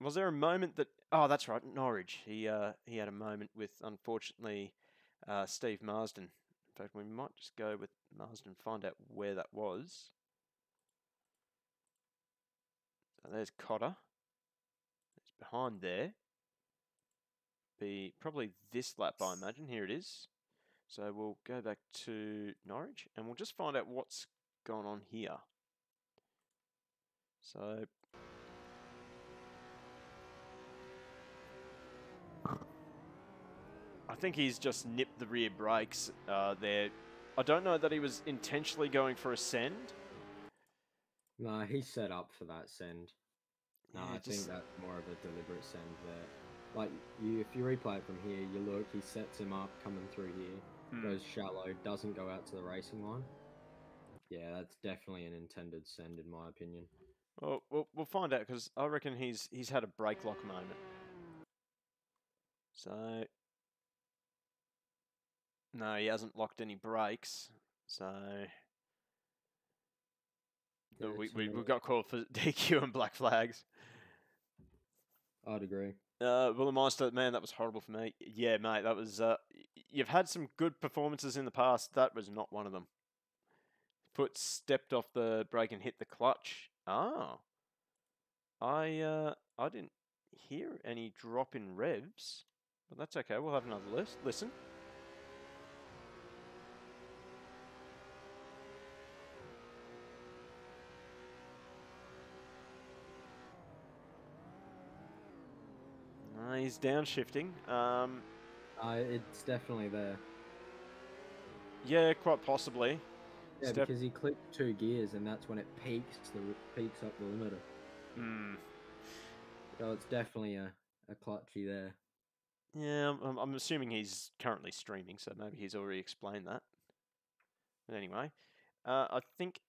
Was there a moment that? Oh, that's right, Norwich. He had a moment with, unfortunately, Steve Marsden. In fact, we might just go with Marsden and find out where that was. So there's Cotter. It's behind there. Be probably this lap, I imagine. Here it is. So we'll go back to Norwich and we'll just find out what's going on here. So I think he's just nipped the rear brakes there. I don't know that he was intentionally going for a send. No, he's set up for that send. No, Yeah, I think that's more of a deliberate send there. Like, if you replay it from here, you look, he sets him up coming through here, goes shallow, doesn't go out to the racing line. Yeah, that's definitely an intended send, in my opinion. Well, we'll find out, because I reckon he's had a brake lock moment. So, no, he hasn't locked any brakes. So, Yeah, we got called for DQ and black flags. I'd agree. Well, the Meister, man, that was horrible for me. Yeah, mate, that was. You've had some good performances in the past. That was not one of them. Stepped off the brake and hit the clutch. Oh, I didn't hear any drop in revs, but that's okay. We'll have another listen. He's downshifting. It's definitely there. Yeah, quite possibly. Yeah, because he clicked 2 gears, and that's when it peaks up the limiter. So it's definitely a clutchy there. Yeah, I'm assuming he's currently streaming, so maybe he's already explained that. But anyway, I think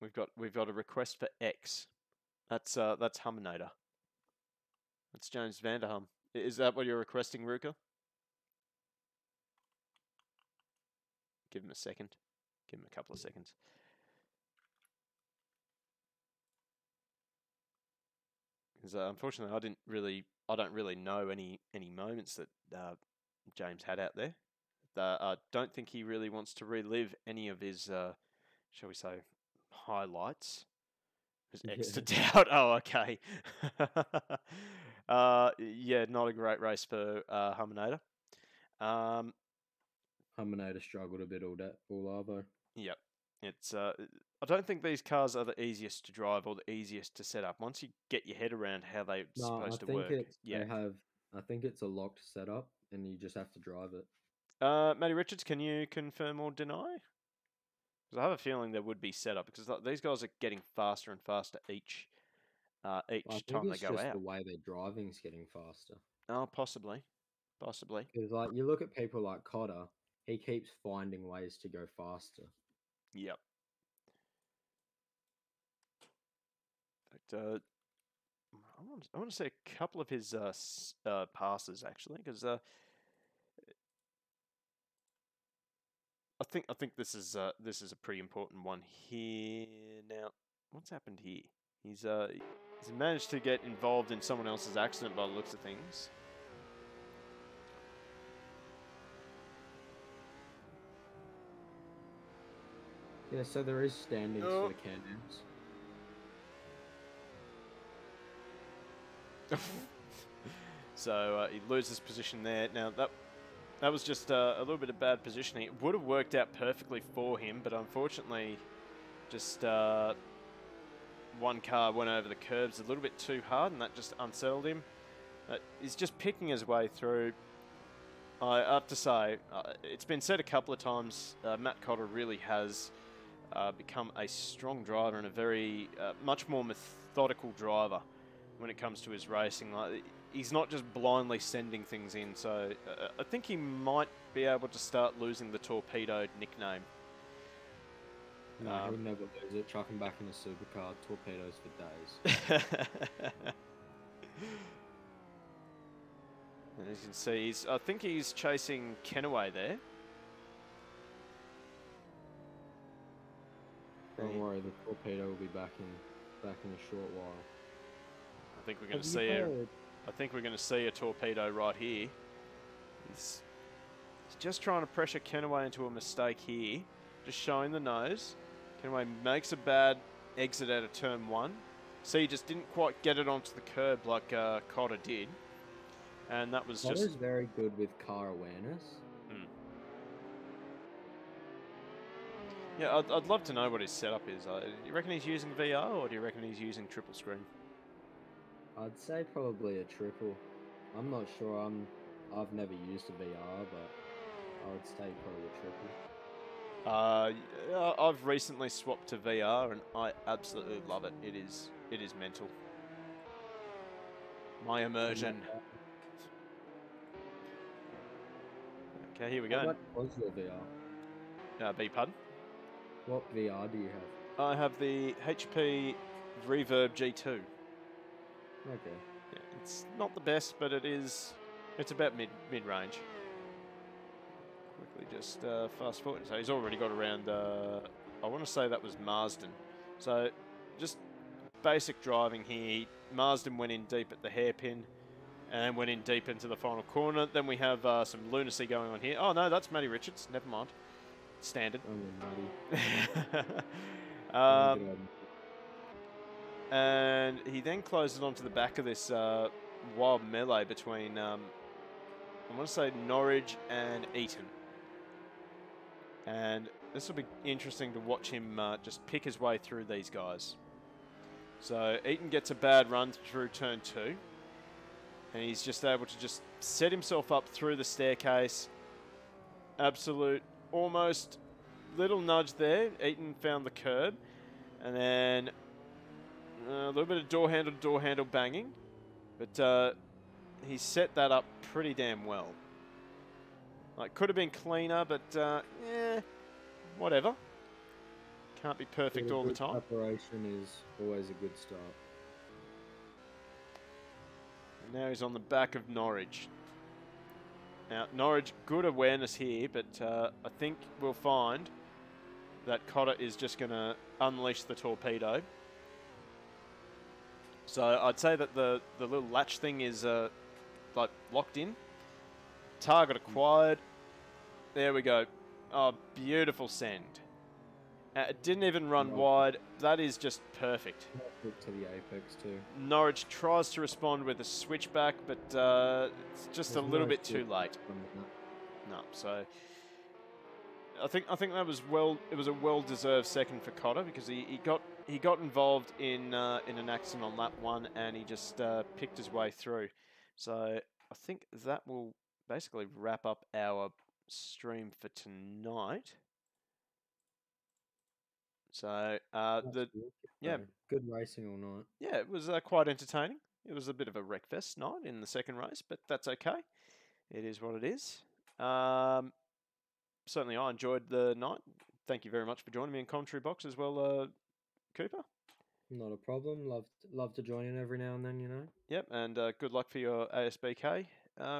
we've got a request for X. That's Huminator. That's James Vanderham. Is that what you're requesting, Ruka? Give him a second. Give him a couple of seconds. Because unfortunately, I don't really know any moments that James had out there. I don't think he really wants to relive any of his, shall we say, highlights. There's X to doubt. Oh, okay. Yeah, not a great race for Huminator. Huminator struggled a bit all Arvo. Yep. It's I don't think these cars are the easiest to drive or the easiest to set up. Once you get your head around how they're supposed to work. I think it's a locked setup and you just have to drive it. Matty Richards, can you confirm or deny? Because I have a feeling there would be setup because these guys are getting faster and faster each time they go out. I think it's just the way they're driving is getting faster. Oh, possibly. Because like you look at people like Cotter, he keeps finding ways to go faster. Yep. But I want to say a couple of his passes actually, because I think this is a pretty important one here. Now, what's happened here? He's managed to get involved in someone else's accident by the looks of things. Yeah, so there is standings for the Can-Ams. So he loses position there. Now that was just a little bit of bad positioning. It would have worked out perfectly for him, but unfortunately, just one car went over the curbs a little bit too hard, and that just unsettled him. He's just picking his way through. I have to say, it's been said a couple of times, Matt Cotter really has become a strong driver and a very much more methodical driver when it comes to his racing. Like, he's not just blindly sending things in, so I think he might be able to start losing the torpedoed nickname. No, he'll never lose it. Chuck him back in a supercar, torpedoes for days. And as you can see, I think he's chasing Kenaway there. Don't worry, the torpedo will be back in a short while. I think we're going to see I think we're going to see a torpedo right here. He's just trying to pressure Kenaway into a mistake here. Just showing the nose. Kenaway makes a bad exit out of turn 1. See, he just didn't quite get it onto the curb like Cotter did. And that was Cotter's very good with car awareness. Yeah, I'd love to know what his setup is. Do you reckon he's using VR or do you reckon he's using triple screen? I'd say probably a triple. I'm not sure. I've never used a VR, but I would say probably a triple. I've recently swapped to VR and I absolutely love it. It is mental. My immersion. Okay, here we go. What was your VR? Beg pardon? What VR do you have? I have the HP Reverb G2. Okay. Yeah, it's not the best, but it's about mid-range. Quickly just fast forward. So he's already got around, I want to say that was Marsden. So just basic driving here. Marsden went in deep at the hairpin and went in deep into the final corner. Then we have some lunacy going on here. Oh no, that's Matty Richards. Never mind. Standard. And he then closes onto the back of this wild melee between, I want to say Norwich and Eaton. And this will be interesting to watch him just pick his way through these guys. So Eaton gets a bad run through turn 2. And he's just able to just set himself up through the staircase. Absolute, almost little nudge there. Eaton found the curb. And then a little bit of door handle banging. But he set that up pretty damn well. Like, could have been cleaner, but whatever. Can't be perfect all the time. Preparation is always a good start. And now he's on the back of Norwich. Now, Norwich, good awareness here, but I think we'll find that Cotter is just going to unleash the torpedo. So I'd say that the little latch thing is like locked in. Target acquired. There we go. Oh, beautiful send. It didn't even run wide. That is just perfect. To the apex too. Norwich tries to respond with a switchback, but it's just a little bit too late. No, so I think that was it was a well-deserved second for Cotter because he got involved in an accident on lap 1 and he just picked his way through. So I think that will basically wrap up our stream for tonight. So good racing all night. Yeah, it was quite entertaining. It was a bit of a wreckfest night in the second race, but that's okay. It is what it is. Certainly, I enjoyed the night. Thank you very much for joining me in commentary box as well, Cooper. Not a problem. Love to join in every now and then, you know. Yep, and good luck for your ASBK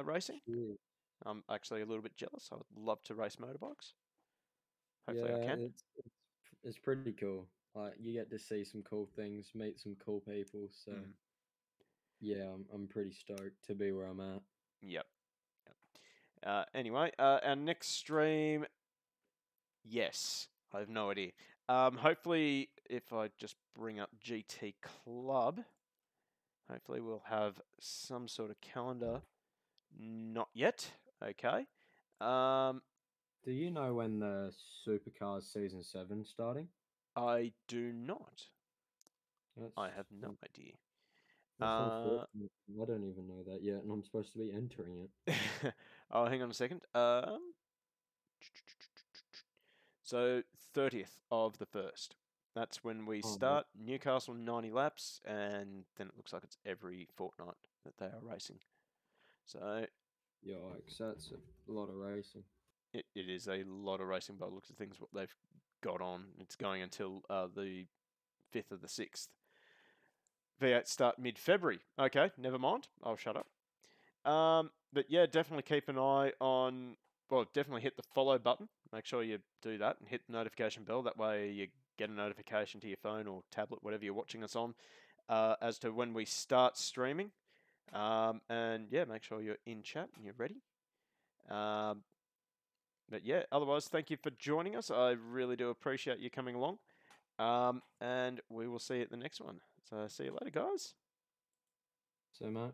racing. Cheers. I'm actually a little bit jealous. I would love to race motorbikes. Hopefully, I can. It's pretty cool. Like you get to see some cool things, meet some cool people. So yeah, I'm pretty stoked to be where I'm at. Yep. Anyway, our next stream, yes, I have no idea. Hopefully, if I just bring up GT Club, hopefully we'll have some sort of calendar. Not yet. Okay. Do you know when the Supercars Season 7 starting? I do not. That's, I have no idea. That's unfortunate. I don't even know that yet, and I'm supposed to be entering it. Oh, hang on a second. So 30th of the 1st. That's when we start. Newcastle 90 laps, and then it looks like it's every fortnight that they are racing. So Yikes, that's a lot of racing. it is a lot of racing by the looks of things, what they've got on. It's going until the 5th of the 6th. V8 start mid-February. Okay, never mind. I'll shut up. But yeah, definitely keep an eye on, well, definitely hit the follow button. Make sure you do that and hit the notification bell. That way you get a notification to your phone or tablet, whatever you're watching us on, as to when we start streaming. And yeah, make sure you're in chat and you're ready. But yeah, otherwise, thank you for joining us. I really do appreciate you coming along. And we will see you at the next one. So see you later, guys. So, mate.